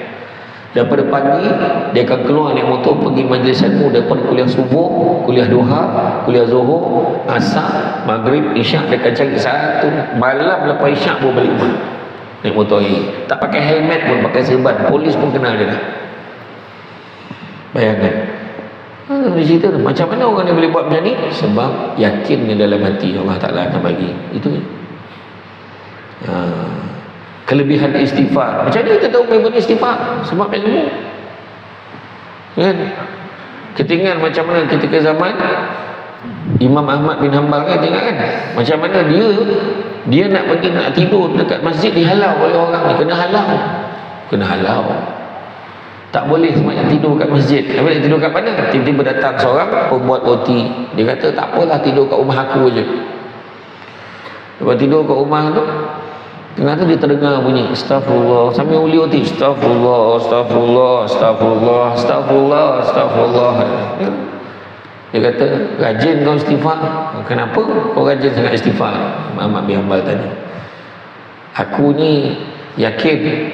A: Daripada pagi dia akan keluar naik motor pergi majlis ilmu, daripada kuliah subuh, kuliah duha, kuliah zuhur, asar, maghrib, isyak. Dia akan cari satu malam lepas isyak baru balik rumah naik motor lagi. Tak pakai helmet pun, pakai serban, polis pun kenal dia dah. Bayangkan. Dia cerita tu, macam mana orang ni boleh buat macam ni? Sebab yakinnya dalam hati Allah Ta'ala akan bagi. Itu kelebihan istighfar. Macam mana kita tahu bagaimana istighfar? Sebab ilmu kan. Ketinggalan macam mana ketika zaman Imam Ahmad bin Hanbal kan, tengok kan macam mana dia nak pergi nak tidur dekat masjid, dihalau oleh orang ni. Kena halau, tak boleh semuanya tidur kat masjid. Habis nak tidur kat mana? Tiba-tiba datang seorang pembuat roti, dia kata tak apalah, tidur kat rumah aku je. Lepas tidur kat rumah tu, tengah tu dia terdengar bunyi astagfirullah, sambil uli roti, astagfirullah, astagfirullah, astagfirullah, astagfirullah, astagfirullah. Dia kata, rajin kau istighfar. Kenapa kau rajin sangat istighfar? Ahmad bin Hanbal tanya. Aku ni yakin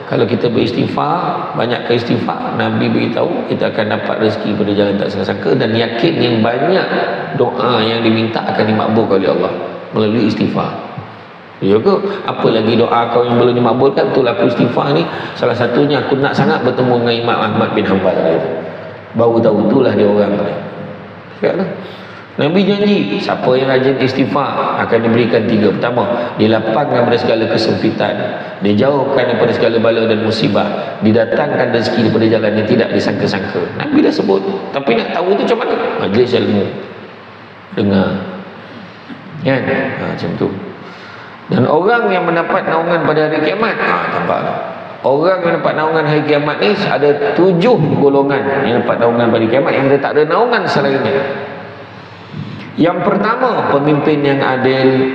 A: kalau kita beristighfar, banyak ke istighfar, Nabi beritahu kita akan dapat rezeki pada jalan tak sangka, dan yakin yang banyak doa yang diminta akan dimakbul oleh Allah melalui istighfar. Ya ke? Apa lagi doa kau yang belum dimakbulkan? Itulah aku istighfar ni. Salah satunya aku nak sangat bertemu dengan Imam Ahmad bin Hanbal. Baru tahu itulah dia orang ni. Sekatlah. Nabi janji siapa yang rajin istighfar akan diberikan 3. Pertama, dilapangkan daripada segala kesempitan, dijauhkan daripada segala bala dan musibah, didatangkan rezeki daripada jalan yang tidak disangka-sangka. Nabi dah sebut. Tapi nak tahu tu macam mana? Majlis ilmu. Dengar. Kan? Macam tu. Dan orang yang mendapat naungan pada hari kiamat, nampak tak? Orang yang dapat naungan hari kiamat ni ada 7 golongan yang dapat naungan pada kiamat, yang dia tak ada naungan selainnya. Yang pertama, pemimpin yang adil.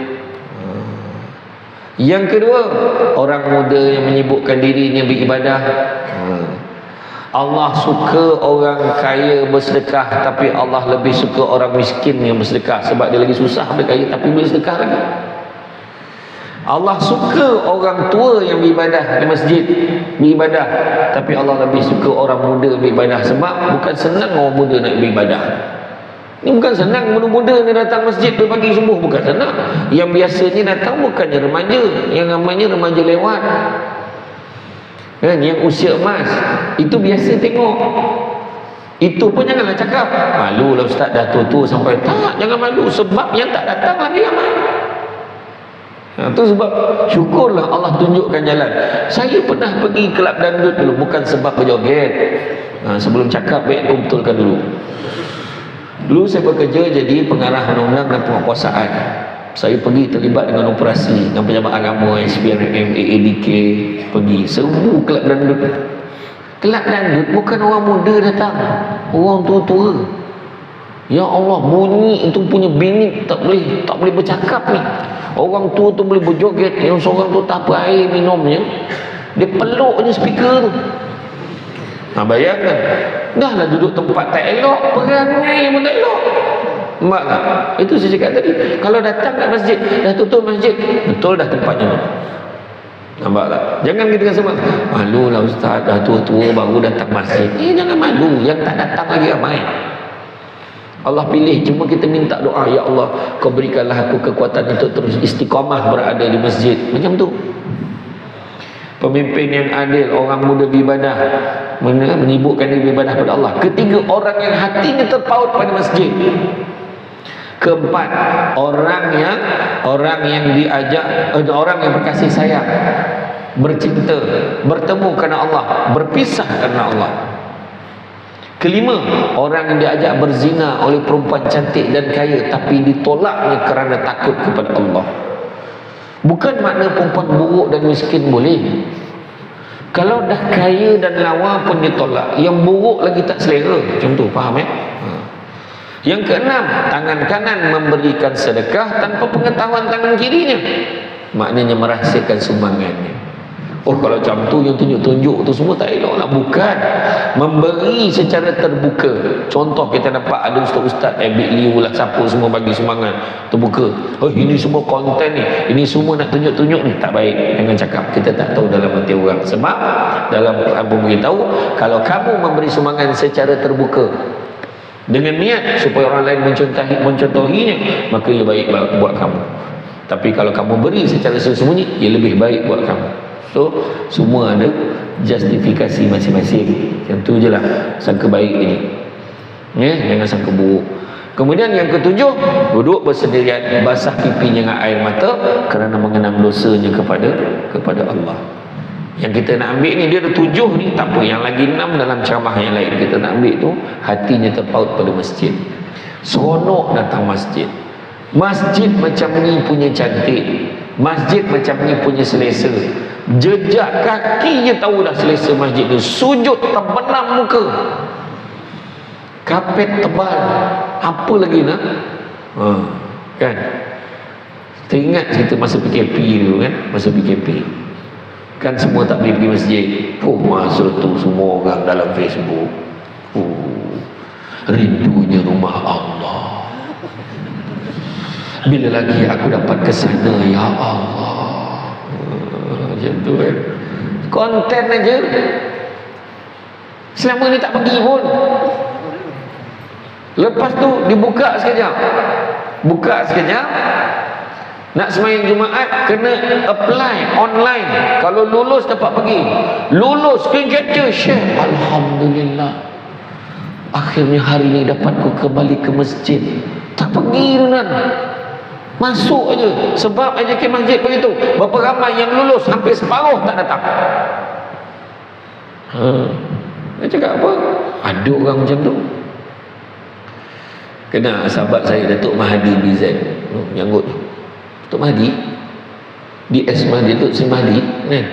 A: Yang kedua, orang muda yang menyibukkan dirinya beribadah. Allah suka orang kaya bersedekah, tapi Allah lebih suka orang miskin yang bersedekah, sebab dia lagi susah, dia kaya tapi boleh sedekah lagi. Allah suka orang tua yang beribadah di masjid, beribadah, tapi Allah lebih suka orang muda beribadah, sebab bukan senang orang muda nak beribadah. Ini bukan senang muda-muda ni datang masjid pagi subuh, bukan senang. Yang biasanya datang bukannya remaja, yang namanya remaja lewat. Kan, yang usia emas itu biasa tengok. Itu pun janganlah cakap malu lah ustaz dah tua-tua sampai. Tak, jangan malu, sebab yang tak datang lagi ramai. Itu sebab syukurlah Allah tunjukkan jalan. Saya pernah pergi kelab dandut dulu, bukan sebab berjoget. Sebelum cakap baik aku betulkan dulu. Dulu saya bekerja jadi pengarah undang-undang dan penguasaan. Saya pergi terlibat dengan operasi dengan pejabat agama, SPRM, AADK, pergi seru kelab dandut. Kelab dandut bukan orang muda datang, orang tua-tua. Ya Allah, bunyi itu punya bini tak boleh bercakap ni. Orang tua tu boleh berjoget, yang seorang tu tak apa air minumnya, dia peluk je speaker tu. Bayangkan, dah lah duduk tempat tak elok, perangai pun tak elok. Nampak tak? Itu saya cakap tadi, kalau datang kat masjid, dah tutup masjid, betul dah tempatnya tu. Nampak tak? Jangan kita rasa malu lah ustaz, dah tua-tua baru datang masjid. Jangan malu, yang tak datang lagi ramai. Allah pilih, cuma kita minta doa, ya Allah kau berikanlah aku kekuatan untuk terus istiqamah berada di masjid. Macam tu. Pemimpin yang adil, orang muda beribadah, menyibukkan diri beribadah pada Allah. Ketiga, orang yang hatinya terpaut pada masjid. Keempat, orang yang diajak, orang yang berkasih sayang, bercinta, bertemu kerana Allah, berpisah kerana Allah. Kelima, orang yang diajak berzina oleh perempuan cantik dan kaya, tapi ditolaknya kerana takut kepada Allah. Bukan makna perempuan buruk dan miskin boleh. Kalau dah kaya dan lawa pun ditolak, yang buruk lagi tak selera. Macam tu, faham ya? Yang keenam, tangan kanan memberikan sedekah tanpa pengetahuan tangan kirinya, maknanya merahsiakan sumbangannya. Oh, kalau macam tu yang tunjuk-tunjuk tu semua tak elok lah. Bukan, memberi secara terbuka. Contoh kita dapat ada ustaz-ustaz Big Liu lah, siapa semua bagi sumbangan terbuka. Oh, ini semua konten ni, ini semua nak tunjuk-tunjuk ni. Tak baik, jangan cakap. Kita tak tahu dalam hati orang. Sebab dalam Quran pun beritahu, kalau kamu memberi sumbangan secara terbuka dengan niat supaya orang lain mencontohinya, maka ia baik buat kamu. Tapi kalau kamu beri secara sembunyi, ia lebih baik buat kamu. So, semua ada justifikasi masing-masing. Yang tu je lah sangka baik ini, ya, jangan sangka buruk. Kemudian yang ketujuh, duduk bersendirian, basah pipinya dengan air mata kerana mengenang dosanya kepada Allah. Yang kita nak ambil ni, dia ada 7 ni, tak apa, yang lagi 6 dalam ceramah yang lain kita nak ambil tu. Hatinya terpaut pada masjid, seronok datang masjid. Masjid macam ni punya cantik, masjid macam ni punya selesa. Jejak kaki je tahu dah selesa masjid tu. Sujud terbenam muka, kapet tebal, apa lagi nak? Kan? Teringat cerita masa PKP tu kan, masa PKP kan semua tak boleh pergi masjid. Masa tu semua orang dalam Facebook, rindunya rumah Allah, bila lagi aku dapat ke sana ya Allah. Macam tu kan, konten aja. Selama ni tak pergi pun. Lepas tu dibuka sekejap, buka sekejap, Nak sembahyang Jumaat kena apply online. Kalau lulus dapat pergi. Lulus kata Syekh, alhamdulillah, akhirnya hari ni dapat ku kembali ke masjid. Tak pergi tuan. Masuk aja. Sebab aja ke masjid begitu. Berapa ramai yang lulus, hampir separuh tak datang. Dia cakap apa? Ada orang macam tu. Kena sahabat saya Datuk Mahdi BZ yang kot Datuk Mahdi DS Mahdi, Datuk Sri Mahdi kan?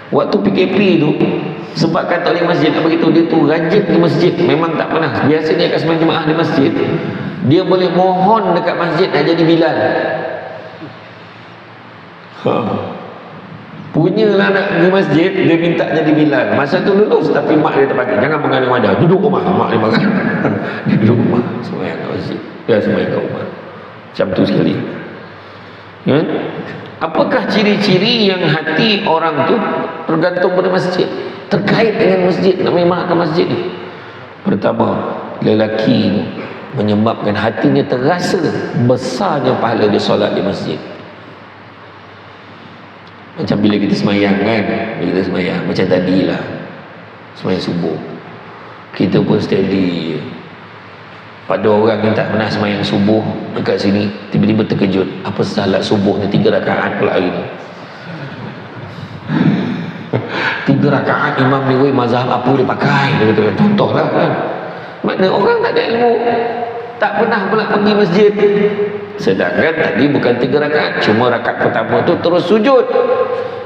A: Waktu PKP tu, sebab kata oleh masjid tak begitu, dia tu rajin ke masjid, memang tak pernah. Biasa dia akan sembahyang Jumaat di masjid, dia boleh mohon dekat masjid nak jadi Bilal. Punyalah nak pergi masjid, dia minta jadi Bilal. Masa tu lulus, tapi mak dia tak bagi. Jangan mengandung wadah, duduk rumah. Mak dia makan. Dia duduk rumah, sembahyang kat masjid. Dia sembahyang kat rumah. Macam tu sekali. Kan? Apakah ciri-ciri yang hati orang tu tergantung pada masjid, terkait dengan masjid, nak memahkan masjid ni? Pertama, lelaki ni menyebabkan hatinya terasa besarnya pahala dia solat di masjid. Macam bila kita semayang kan, bila kita semayang macam tadilah, semayang subuh, kita pun steady. Pada orang yang tak pernah semayang subuh dekat sini, tiba-tiba terkejut, apa salat subuh ni 3 rakaat pula hari ni. 3 rakaat imam ni, weh, mazhab apa dia pakai, dia kata, contohlah kan. Makna orang tak ada ilmu, tak pernah pula pergi masjid. Sedangkan tadi bukan 3 rakaat, cuma rakaat pertama tu terus sujud.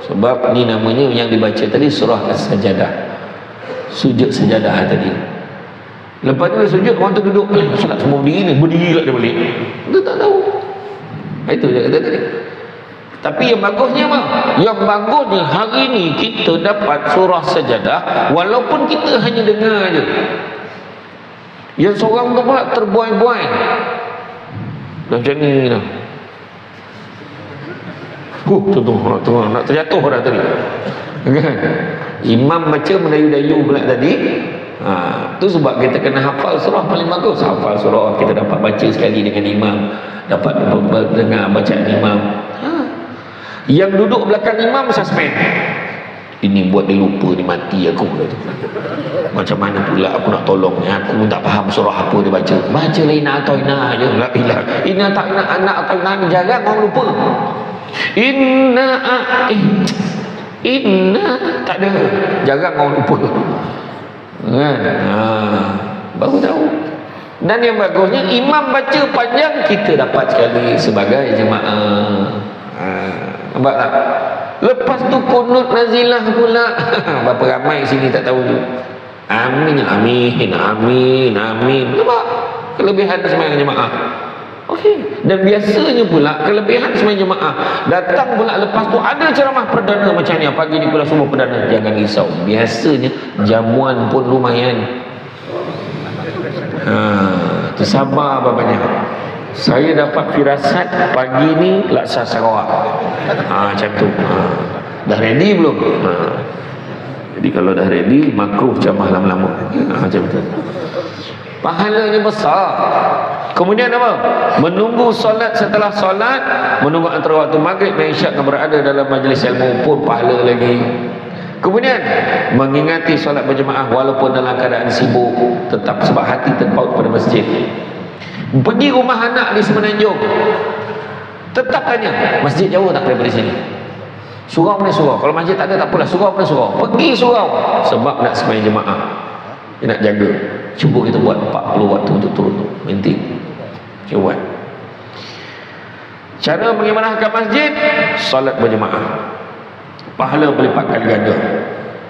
A: Sebab ni namanya yang dibaca tadi surah As-Sajadah, sujud sejadah tadi. Lepas tu dia sujud, orang tu duduk, salat semua berdiri ni, berdiri lah dia balik. Dia tak tahu. Itu dia kata tadi. Tapi yang bagusnya apa? Yang bagusnya hari ni kita dapat surah Sajadah, walaupun kita hanya dengar je. Yang seorang tu pula terbuai-buai macam ni dah. Tuh, nak terjatuh dah tadi. Kan? Imam baca mendayu-dayu pula tadi. Tu sebab kita kena hafal surah paling bagus. Hafal surah, kita dapat baca sekali dengan imam, dapat dengar bacaan imam. Yang duduk belakang imam suspend. Ini buat dia lupa, ni mati aku dah tu. Macam mana pula aku nak tolong ni? Aku pun tak faham surah apa dia baca. Baca lah Inna Atoina je. Inna Atoina ni jarang orang lupa. Inna tak ada, jarang orang lupa kan? Baru tahu. Dan yang bagusnya imam baca panjang, kita dapat sekali sebagai jemaah. Nampak tak? Lepas tu kunut nazilah pula. Berapa ramai sini tak tahu tu. Amin, amin, amin, amin. Nampak kelebihan sembahyang jemaah. Okey. Dan biasanya pula kelebihan sembahyang jemaah, datang pula lepas tu ada ceramah perdana macam ni, pagi ni pula semua perdana. Jangan risau, biasanya jamuan pun lumayan. Tersabar bapaknya. Saya dapat firasat pagi ni Laksa Sarawak. Macam tu. Dah ready belum? Jadi kalau dah ready, makruh ceramah lama-lama. Macam tu. Pahalanya besar. Kemudian apa? Menunggu solat, setelah solat, menunggu antara waktu maghrib dan isyak yang berada dalam majlis ilmu pun pahala lagi. Kemudian mengingati solat berjemaah walaupun dalam keadaan sibuk, tetap sebab hati terpaut pada masjid. Pergi rumah anak di Semenanjung, tetap tanya, masjid jauh tak daripada sini? Surau mana surau? Kalau masjid tak ada tak apalah, surau mana surau? Pergi surau, sebab nak sembahyang jemaah, dia nak jaga. Cuba kita buat 40 waktu untuk turun tu, maintain. Cuba buat. Cara mengimanahkan masjid, solat berjemaah, pahala berlipat kali ganda.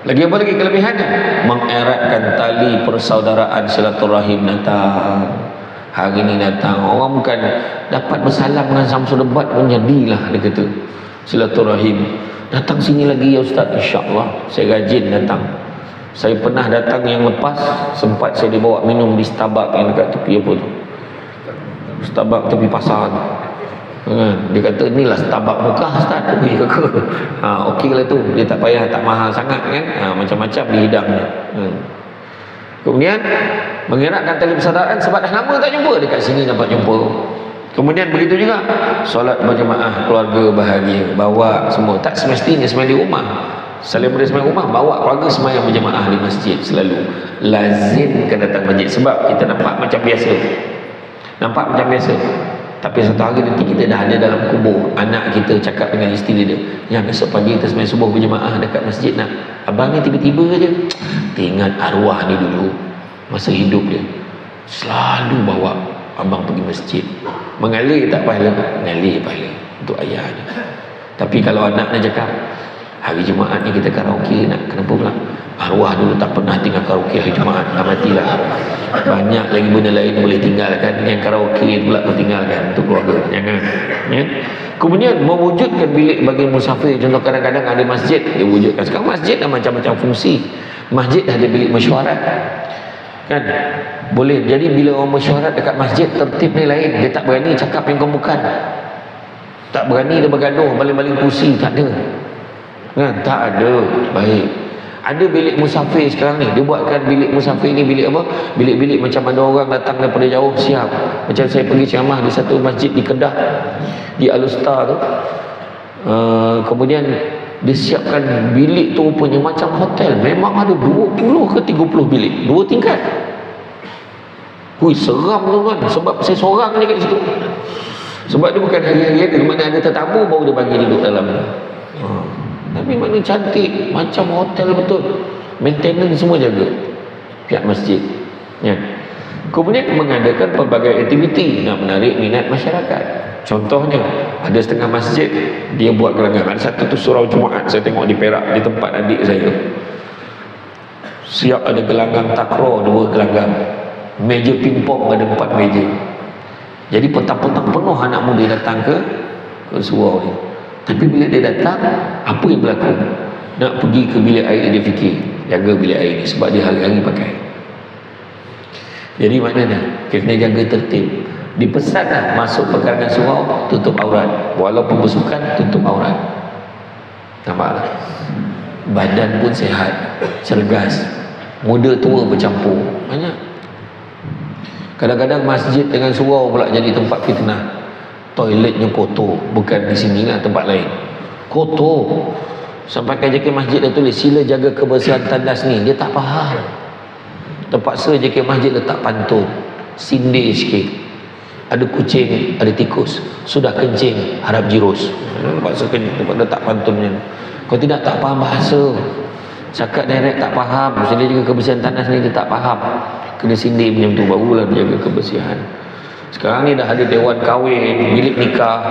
A: Lagi apa lagi kelebihannya? Mengeratkan tali persaudaraan, silaturahim datang. Hari ni datang, orang bukan dapat bersalam dengan Samsul Debat pun jadilah, dia kata silaturahim. Datang sini lagi ya Ustaz, insyaAllah saya rajin datang. Saya pernah datang yang lepas, sempat saya dibawa minum di Starbucks yang dekat tepi apa tu, Starbucks tepi pasar tu. Dia kata inilah Starbucks Mekah Ustaz. Okey lah tu, dia tak payah, tak mahal sangat kan. Macam-macam dihidangnya. Kemudian mengeratkan tali persaudaraan, sebab dah lama tak jumpa, dekat sini dapat jumpa. Kemudian begitu juga solat berjemaah, keluarga bahagia, bawa semua. Tak semestinya sembahyang di rumah. Selain daripada sembahyang rumah, bawa keluarga sembahyang berjemaah di masjid selalu. Lazimkan datang masjid sebab kita nampak macam biasa. Nampak macam biasa. Tapi satu hari nanti kita dah ada dalam kubur. Anak kita cakap dengan isteri dia, yang besok pagi kita sembahyang subuh berjemaah dekat masjid nak. Abang ni tiba-tiba je teringat arwah ni dulu masa hidup dia selalu bawa abang pergi masjid. Mengalir tak pahala? Mengalir pahala untuk ayah dia. Tapi kalau anak nak cakap, hari Jumaat ni kita karaoke nak, kenapa pula? Arwah dulu tak pernah tinggal karaoke hari Jumaat, matilah. Banyak lagi benda lain boleh tinggalkan, yang karaoke pula kau tinggalkan untuk keluarga. Jangan ya? Kemudian mewujudkan bilik bagi musafir. Contoh kadang-kadang ada masjid dia wujudkan. Sekarang masjid dah macam-macam fungsi. Masjid dah ada bilik mesyuarat kan, boleh. Jadi bila orang mesyuarat dekat masjid, tertib ni lain. Dia tak berani cakap yang kau bukan, tak berani dia bergaduh baling-baling kursi, tak ada kan, tak ada. Baik, ada bilik musafir sekarang ni. Dia buatkan bilik musafir ni bilik apa? Bilik-bilik macam ada orang datang daripada jauh, siap. Macam saya pergi ceramah di satu masjid di Kedah, di Alustar tu, kemudian disiapkan bilik tu rupanya macam hotel. Memang ada 20 ke 30 bilik, 2 tingkat. Hui, seram tu kan. Sebab saya seorang je kat situ. Sebab dia bukan hari-hari ada, mana ada tetamu baru dia bagi duduk dalam. Tapi makna cantik, macam hotel betul. Maintenance semua jaga pihak masjid ya. Kemudian mengadakan pelbagai aktiviti nak menarik minat masyarakat. Contohnya, ada setengah masjid dia buat gelanggang. Ada satu tu surau Jumaat saya tengok di Perak, di tempat adik saya. Siap ada gelanggang takraw 2 gelanggang. Meja pingpong ada 4 meja. Jadi petang-petang penuh anak muda datang ke surau ni. Tapi bila dia datang, apa yang berlaku? Nak pergi ke bilik air, dia fikir jaga bilik air ni sebab dia hari-hari pakai. Jadi maknanya kena jaga tertib. Dipesanlah masuk pekarangan surau tutup aurat, walaupun bersukan tutup aurat. Nampaklah, badan pun sihat, cergas, muda tua bercampur. Banyak. Kadang-kadang masjid dengan surau pula jadi tempat fitnah. Toiletnya kotor, bukan di sini lah, tempat lain kotor. Sampai JK masjid dah tulis sila jaga kebersihan tandas ni. Dia tak faham. Terpaksa JK masjid letak pantun, sindir sikit. Ada kucing, ada tikus, sudah kencing harap jirus. Terpaksa letak pantunnya. Kau tidak tak faham bahasa, cakap direct tak faham. Mesti dia jaga kebersihan tandas ni, dia tak faham. Kena sindir macam tu, barulah dia jaga kebersihan. Sekarang ni dah ada dewan kahwin, bilik nikah,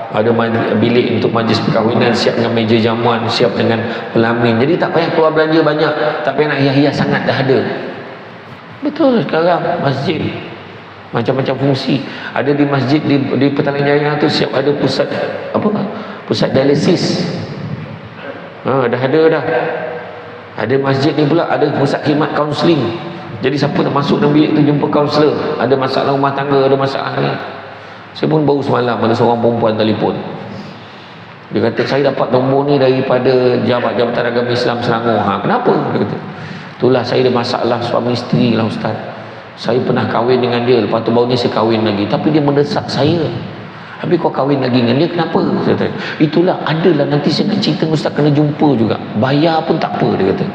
A: ada bilik untuk majlis perkahwinan, siap dengan meja jamuan, siap dengan pelamin. Jadi tak payah keluar belanja banyak, tak payah nak hias-hias sangat, dah ada. Betul sekarang masjid macam-macam fungsi. Ada di masjid di Petaling Jaya tu siap ada pusat apa? Pusat dialisis. Dah ada dah. Ada masjid ni pula ada pusat khidmat kaunseling. Jadi siapa nak masuk dalam bilik tu jumpa kaunselor, ada masalah rumah tangga, ada masalah ni. Saya pun baru semalam ada seorang perempuan telefon. Dia kata saya dapat nombor ni daripada Jabatan Agama Islam Selangor. Kenapa? Dia kata, itulah saya ada masalah suami isteri lah Ustaz. Saya pernah kahwin dengan dia, lepas tu baru ni saya kahwin lagi, tapi dia mendesak saya. Habis kau kahwin lagi dengan dia, kenapa? Saya kata, itulah adalah nanti saya nak cerita Ustaz, kena jumpa juga. Bayar pun tak apa, dia kata.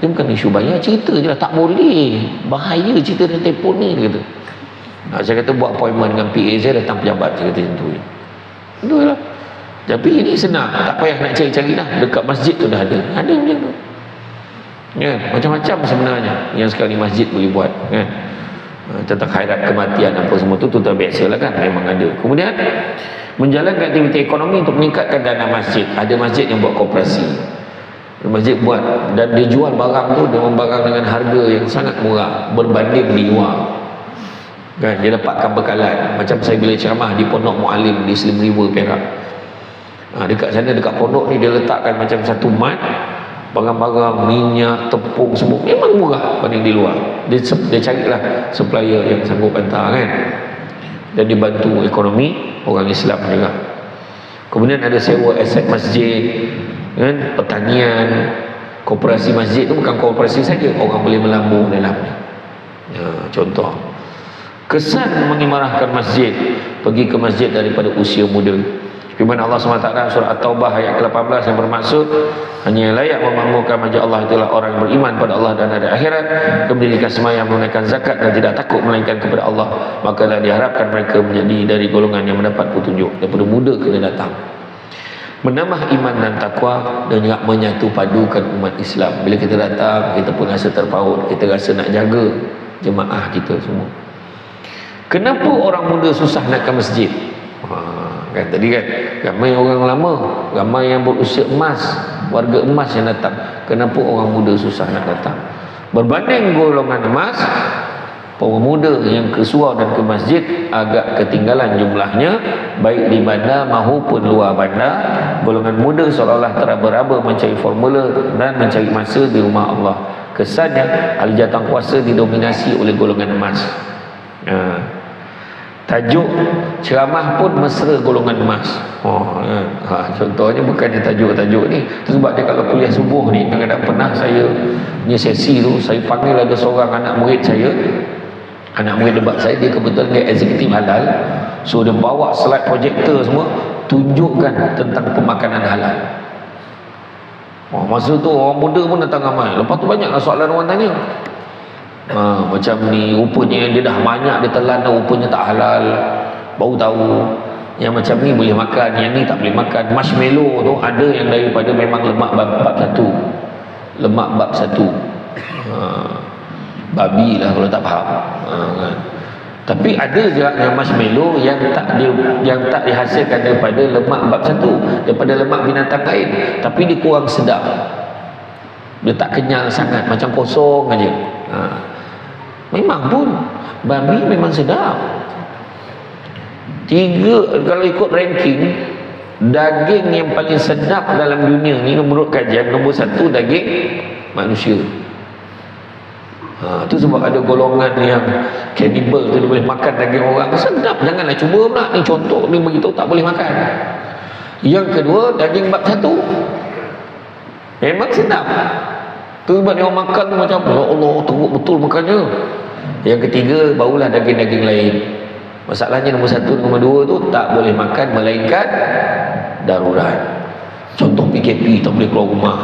A: Dia bukan isu bayar, cerita je lah. Tak boleh, bahaya cerita dalam telefon ni, dia kata. Saya kata buat appointment dengan PA saya, datang pejabat, saya kata macam tu. Betul lah. Tapi ini senang, tak payah nak cari-cari lah. Dekat masjid tu dah ada macam tu kan? Macam-macam sebenarnya yang sekarang ni masjid boleh buat kan? Tentang khairat kematian apa semua tu tak biasa lah kan, memang ada. Kemudian menjalankan aktiviti ekonomi untuk meningkatkan dana masjid. Ada masjid yang buat koperasi, masjid buat, dan dia jual barang tu dengan barang dengan harga yang sangat murah berbanding di luar kan. Dia dapatkan bekalan. Macam saya bila ceramah di Pondok Mualim di Slim River Perak, dekat sana, dekat pondok ni dia letakkan macam satu mat, barang-barang minyak, tepung semua memang murah banding di luar. Dia carilah supplier yang sanggup hantar kan, dan dibantu ekonomi orang Islam juga. Kemudian ada sewa aset masjid kan, pertanian, koperasi masjid tu bukan koperasi saja, orang boleh melambung dalamnya. Contoh Kesan mengimarahkan masjid, pergi ke masjid daripada usia muda. Firman Allah SWT surah At-Taubah ayat ke-18 yang bermaksud hanya yang layak memakmurkan masjid Allah itulah orang yang beriman pada Allah dan hari akhirat, mendirikan sembahyang, menunaikan zakat dan tidak takut melainkan kepada Allah, makalah diharapkan mereka menjadi dari golongan yang mendapat petunjuk. Daripada muda kena datang, menambah iman dan takwa dan juga menyatu padukan umat Islam. Bila kita datang, kita pun rasa terpaut, kita rasa nak jaga jemaah kita semua. Kenapa orang muda susah nak ke masjid? Kan tadi kan ramai orang lama, ramai yang berusia emas, warga emas yang datang. Kenapa orang muda susah nak datang? Berbanding golongan emas, orang muda yang ke surau dan ke masjid agak ketinggalan jumlahnya, baik di bandar maupun luar bandar. Golongan muda seolah-olah teraba-raba mencari formula dan mencari masa di rumah Allah. Kesannya ahli jawatankuasa didominasi oleh golongan emas. Tajuk ceramah pun mesra golongan emas. Contohnya bukannya tajuk-tajuk ni. Itu sebab dia kalau kuliah subuh ni, kadang-kadang pernah saya punya sesi tu, saya panggil ada seorang anak murid saya, anak murid debat saya, dia kebetulan dia eksekutif halal. So dia bawa slide projektor semua, tunjukkan tentang pemakanan halal. Masa tu orang muda pun datang ramai. Lepas tu banyaklah soalan orang tanya. Macam ni rupanya dia dah banyak dia telan dah, rupanya tak halal, baru tahu. Yang macam ni boleh makan, yang ni tak boleh makan. Marshmallow tu ada yang daripada memang lemak bab 1, lemak bab 1. Babi lah kalau tak faham. Kan? Tapi ada juga yang marshmallow yang tak dihasilkan daripada lemak bab 1, daripada lemak binatang lain, tapi dia kurang sedap, dia tak kenyal sangat, macam kosong aja. Memang pun babi memang sedap. Kalau ikut ranking daging yang paling sedap dalam dunia ni menurut kajian, nombor 1 daging manusia. Itu sebab ada golongan yang cannibal tu, dia boleh makan daging orang. Sedap, janganlah cuba pula. Ni contoh ni beritahu tak boleh makan. Yang kedua daging bab 1 memang sedap. Tu sebab dia orang makan tu macam ya Allah, teruk betul makannya. Yang ketiga barulah daging-daging lain. Masalahnya nombor 1 nombor 2 tu tak boleh makan melainkan darurat. Contoh PKP, tak boleh keluar rumah,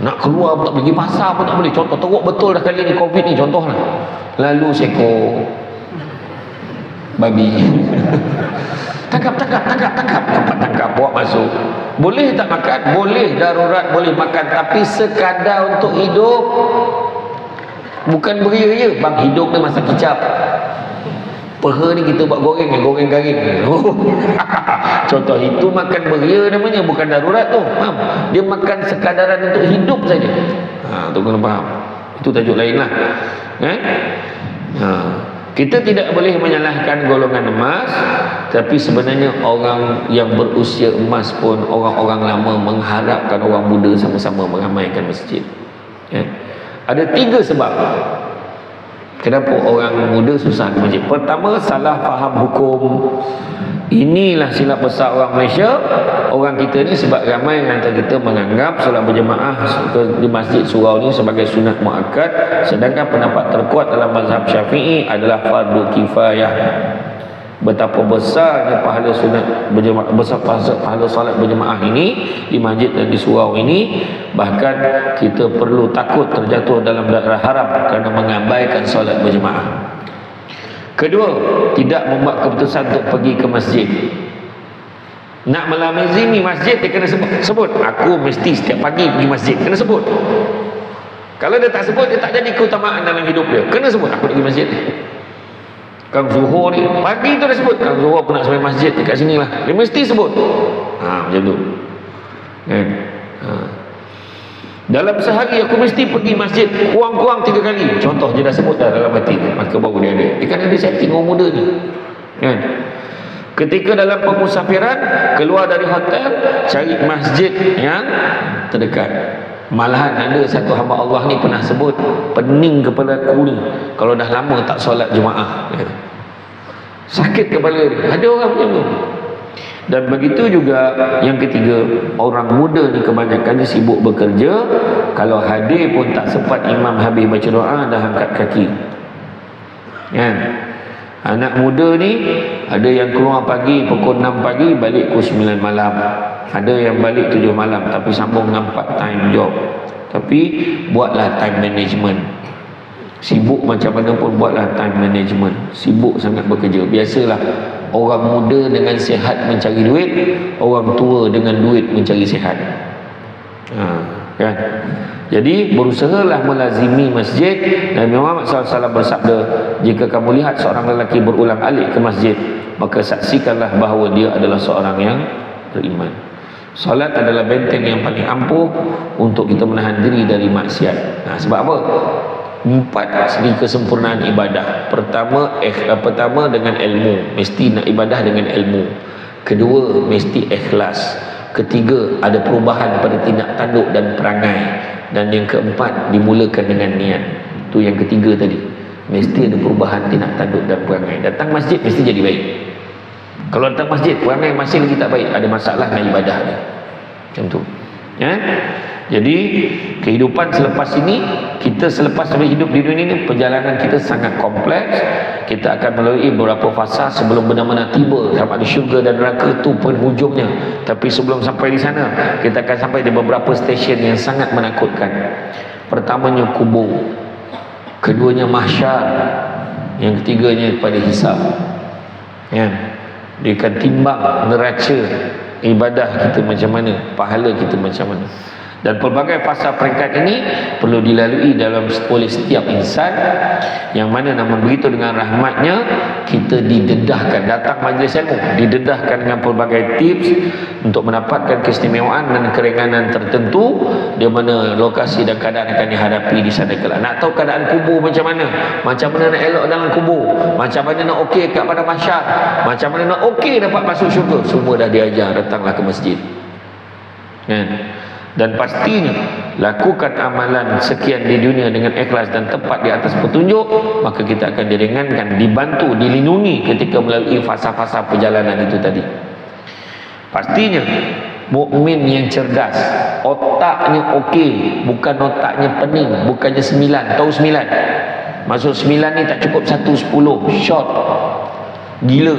A: nak keluar pun tak pergi pasar pun tak boleh. Contoh teruk betul dah kali ni Covid ni, contohlah. Lalu seekor babi tangkap bawa masuk. Boleh tak makan? Boleh, darurat boleh makan, tapi sekadar untuk hidup, bukan beria-ria. Bang, hidup ni masa kicap. Peha ni kita buat goreng garing. Contoh itu makan beria namanya, bukan darurat tu. Faham? Dia makan sekadaran untuk hidup saja. Tu kena faham. Itu tajuk lain lah. Kita tidak boleh menyalahkan golongan emas, tapi sebenarnya orang yang berusia emas pun, orang-orang lama mengharapkan orang muda sama-sama meramaikan masjid. Ada 3 sebab kenapa orang muda susah ke masjid. Pertama, salah faham hukum. Inilah silap besar orang Malaysia. Orang kita ni sebab ramai antara kita menganggap solat berjemaah di masjid surau ni sebagai sunat muakkad, sedangkan pendapat terkuat dalam mazhab Syafi'i adalah fardu kifayah. Betapa besarnya pahala sunat berjemaah, besar pahala solat berjemaah ini di masjid dan di surau ini, bahkan kita perlu takut terjatuh dalam daerah haram kerana mengabaikan solat berjemaah. Kedua, tidak membuat keputusan untuk pergi ke masjid. Nak melazimi masjid, dia kena sebut aku mesti setiap pagi pergi masjid, kena sebut. Kalau dia tak sebut, dia tak jadi keutamaan dalam hidup dia. Kena sebut aku nak pergi masjid. Kang Zuhur ni pagi tu dah sebut, Kang Zuhur pun nak sampai masjid dekat sini lah, dia mesti sebut. Macam tu kan. Dalam sehari aku mesti pergi masjid kurang-kurang 3 kali. Contoh dia dah sebut dah dalam hati, maka baru dia ada. Dia kan ada setting orang muda ni kan. Ketika dalam pemusafiran, keluar dari hotel, cari masjid yang terdekat. Malahan ada satu hamba Allah ni pernah sebut, pening kepala aku ni kalau dah lama tak solat jemaah, sakit kepala ni. Ada orang macam tu. Dan begitu juga yang ketiga, orang muda ni kebanyakan dia sibuk bekerja. Kalau hadir pun tak sempat imam habis baca doa dah angkat kaki. Kan? Anak muda ni ada yang keluar pagi pukul 6 pagi, balik pukul 9 malam. Ada yang balik 7 malam tapi sambung dengan part time job. Tapi buatlah time management. Sibuk macam mana pun buatlah time management. Sibuk sangat bekerja. Biasalah orang muda dengan sihat mencari duit, orang tua dengan duit mencari sihat. Kan? Jadi berusahalah melazimi masjid. Nabi Muhammad SAW bersabda, jika kamu lihat seorang lelaki berulang alik ke masjid, maka saksikanlah bahawa dia adalah seorang yang beriman. Salat adalah benteng yang paling ampuh untuk kita menahan diri dari maksiat. Sebab apa? 4 segi kesempurnaan ibadah. Pertama dengan ilmu, mesti nak ibadah dengan ilmu. Kedua, mesti ikhlas. Ketiga, ada perubahan pada tindak tanduk dan perangai. Dan yang keempat, dimulakan dengan niat. Itu yang ketiga tadi. Mesti ada perubahan tindak tanduk dan perangai. Datang masjid mesti jadi baik. Kalau datang masjid perangai masih lagi tak baik, ada masalah dengan ibadah dia. Macam tu. Ya? Jadi kehidupan selepas ini, kita selepas hidup di dunia ini, perjalanan kita sangat kompleks. Kita akan melalui beberapa fasa sebelum benar-benar tiba sama di syurga dan neraka, itu penghujungnya. Tapi sebelum sampai di sana, kita akan sampai di beberapa stesen yang sangat menakutkan. Pertamanya kubur, keduanya mahsyar, yang ketiganya pada hisab. Ya, dia akan timbang neraca ibadah kita macam mana, pahala kita macam mana. Dan pelbagai fasa peringkat ini perlu dilalui oleh setiap insan, yang mana namun begitu dengan rahmatnya kita didedahkan, datang majlis ilmu didedahkan dengan pelbagai tips untuk mendapatkan keistimewaan dan keringanan tertentu, di mana lokasi dan keadaan akan dihadapi di sana kelak. Nak tahu keadaan kubur macam mana nak elok dalam kubur, macam mana nak okey kat pada mahsyar, macam mana nak okey dapat masuk syurga, semua dah diajar. Datanglah ke masjid. Kan? Dan pastinya lakukan amalan sekian di dunia dengan ikhlas dan tepat di atas petunjuk, maka kita akan diringankan, dibantu, dilindungi ketika melalui fasa-fasa perjalanan itu tadi. Pastinya mukmin yang cerdas, otaknya okey, bukan otaknya pening, bukannya 9, tahu 9. Maksud 9 ni tak cukup 1, 10, short, gila.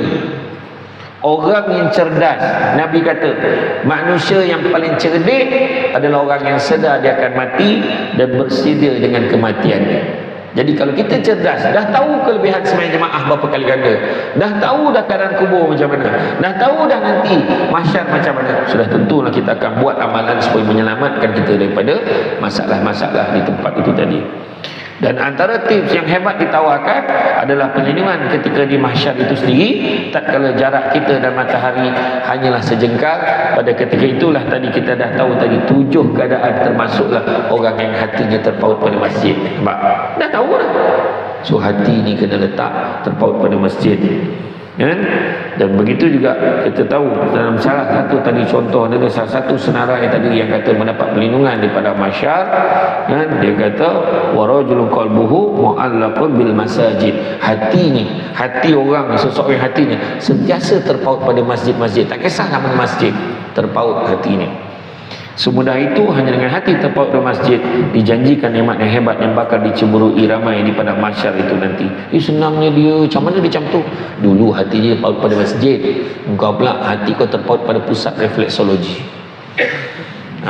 A: Orang yang cerdas, Nabi kata, manusia yang paling cerdik adalah orang yang sedar dia akan mati dan bersedia dengan kematiannya. Jadi kalau kita cerdas, dah tahu kelebihan sembahyang jemaah berapa kali ganda, dah tahu dah keadaan kubur macam mana, dah tahu dah nanti mahsyar macam mana, sudah tentulah kita akan buat amalan supaya menyelamatkan kita daripada masalah-masalah di tempat itu tadi. Dan antara tips yang hebat ditawarkan adalah perlindungan ketika di mahsyar itu sendiri, tatkala jarak kita dan matahari hanyalah sejengkal. Pada ketika itulah tadi kita dah tahu tadi 7 keadaan, termasuklah orang yang hatinya terpaut pada masjid. Nampak? Dah tahu dah. So hati ni kena letak terpaut pada masjid. Kan? Dan begitu juga kita tahu dalam salah satu tadi contoh, ada salah satu senarai tadi yang kata mendapat perlindungan daripada mahsyar, kan? Dia kata warajulun qalbuhu mu'allaqun bil masajid. Hati orang, seseorang hatinya sentiasa terpaut pada masjid-masjid, tak kisah nama masjid, terpaut hatinya. Semudah itu, hanya dengan hati terpaut pada masjid dijanjikan nikmat yang hebat yang bakal diceburui ramai di padang mahsyar itu nanti. Senangnya dia, macam mana dia macam tu? Dulu hati dia paut pada masjid, engkau pula hati kau terpaut pada pusat refleksologi.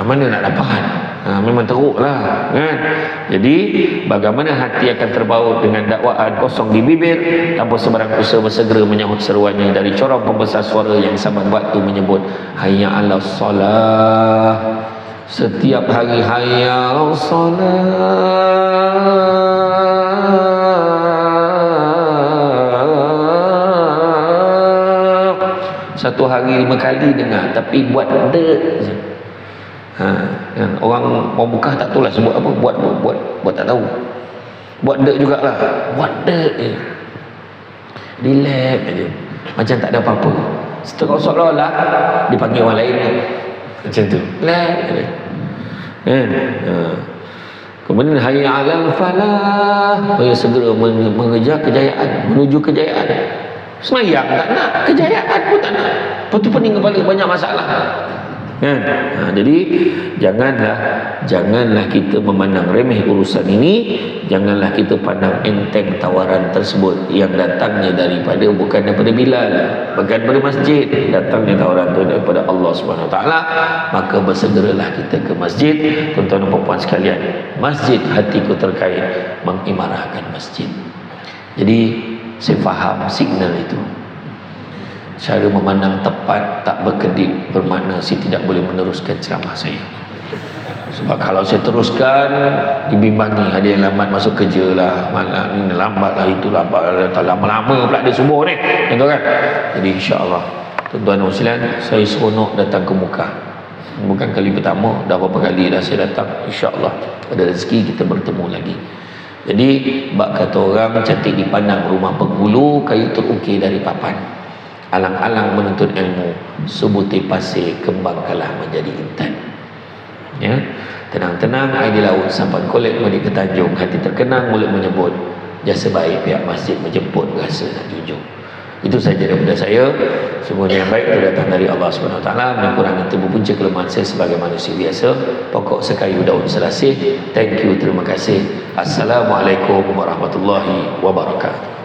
A: Mana nak dapat? Memang teruk lah, kan? Jadi bagaimana hati akan terbaut dengan dakwaan kosong di bibir tanpa sebarang usaha bersegera menyahut seruannya dari corong pembesar suara yang saban waktu menyebut hayya 'alas solah. Setiap hari hayya 'alas solah. Satu hari 5 kali dengar, tapi buat dek je. Orang mau buka tak tahulah sebut apa, buat tak tahu, buat dek jugalah, buat dek je, relax je, macam tak ada apa-apa, seolah-olah dipanggil orang lain je. Macam tu, relax je. Kemudian hayya 'alal falah, segera mengejar kejayaan, menuju kejayaan. Semayang tak nak, kejayaan pun tak nak, lepas tu pening kepala, banyak masalah. kan? Jadi janganlah kita memandang remeh urusan ini, janganlah kita pandang enteng tawaran tersebut yang datangnya bukan daripada Bilal, bukan daripada masjid, datangnya tawaran itu daripada Allah Subhanahu Wa Taala. Maka bersegeralah kita ke masjid, tuan-tuan dan puan sekalian. Masjid hatiku terkait mengimarahkan masjid. Jadi saya faham signal itu. Cara memandang tepat tak berkedip bermakna saya tidak boleh meneruskan ceramah saya. Sebab kalau saya teruskan dibimbangi, ada yang lambat masuk kerja lah, malam ni lambat lah, itu lambat, lama-lama pula dia subuh ni, gitu kan. Jadi insya-Allah tuan-tuan dan sekalian, saya seronok datang ke muka. Bukan kali pertama, dah berapa kali dah saya datang. Insya-Allah ada rezeki kita bertemu lagi. Jadi bab kata orang cantik dipandang rumah penghulu, kayu terukir dari papan. Alang-alang menuntut ilmu, sebutir pasir kembang kalah menjadi intan. Ya, tenang-tenang air di laut, sampan kolek mandi ke Tanjung, hati terkenang mulut menyebut, jasa baik pihak masjid menjemput rasa nak junjung. Itu saja daripada saya. Semuanya yang baik itu datang dari Allah Subhanahu Wa Taala. Mengurangi tebu punca kelemahan saya sebagai manusia biasa. Pokok sekayu daun selasih. Thank you, terima kasih. Assalamualaikum warahmatullahi wabarakatuh.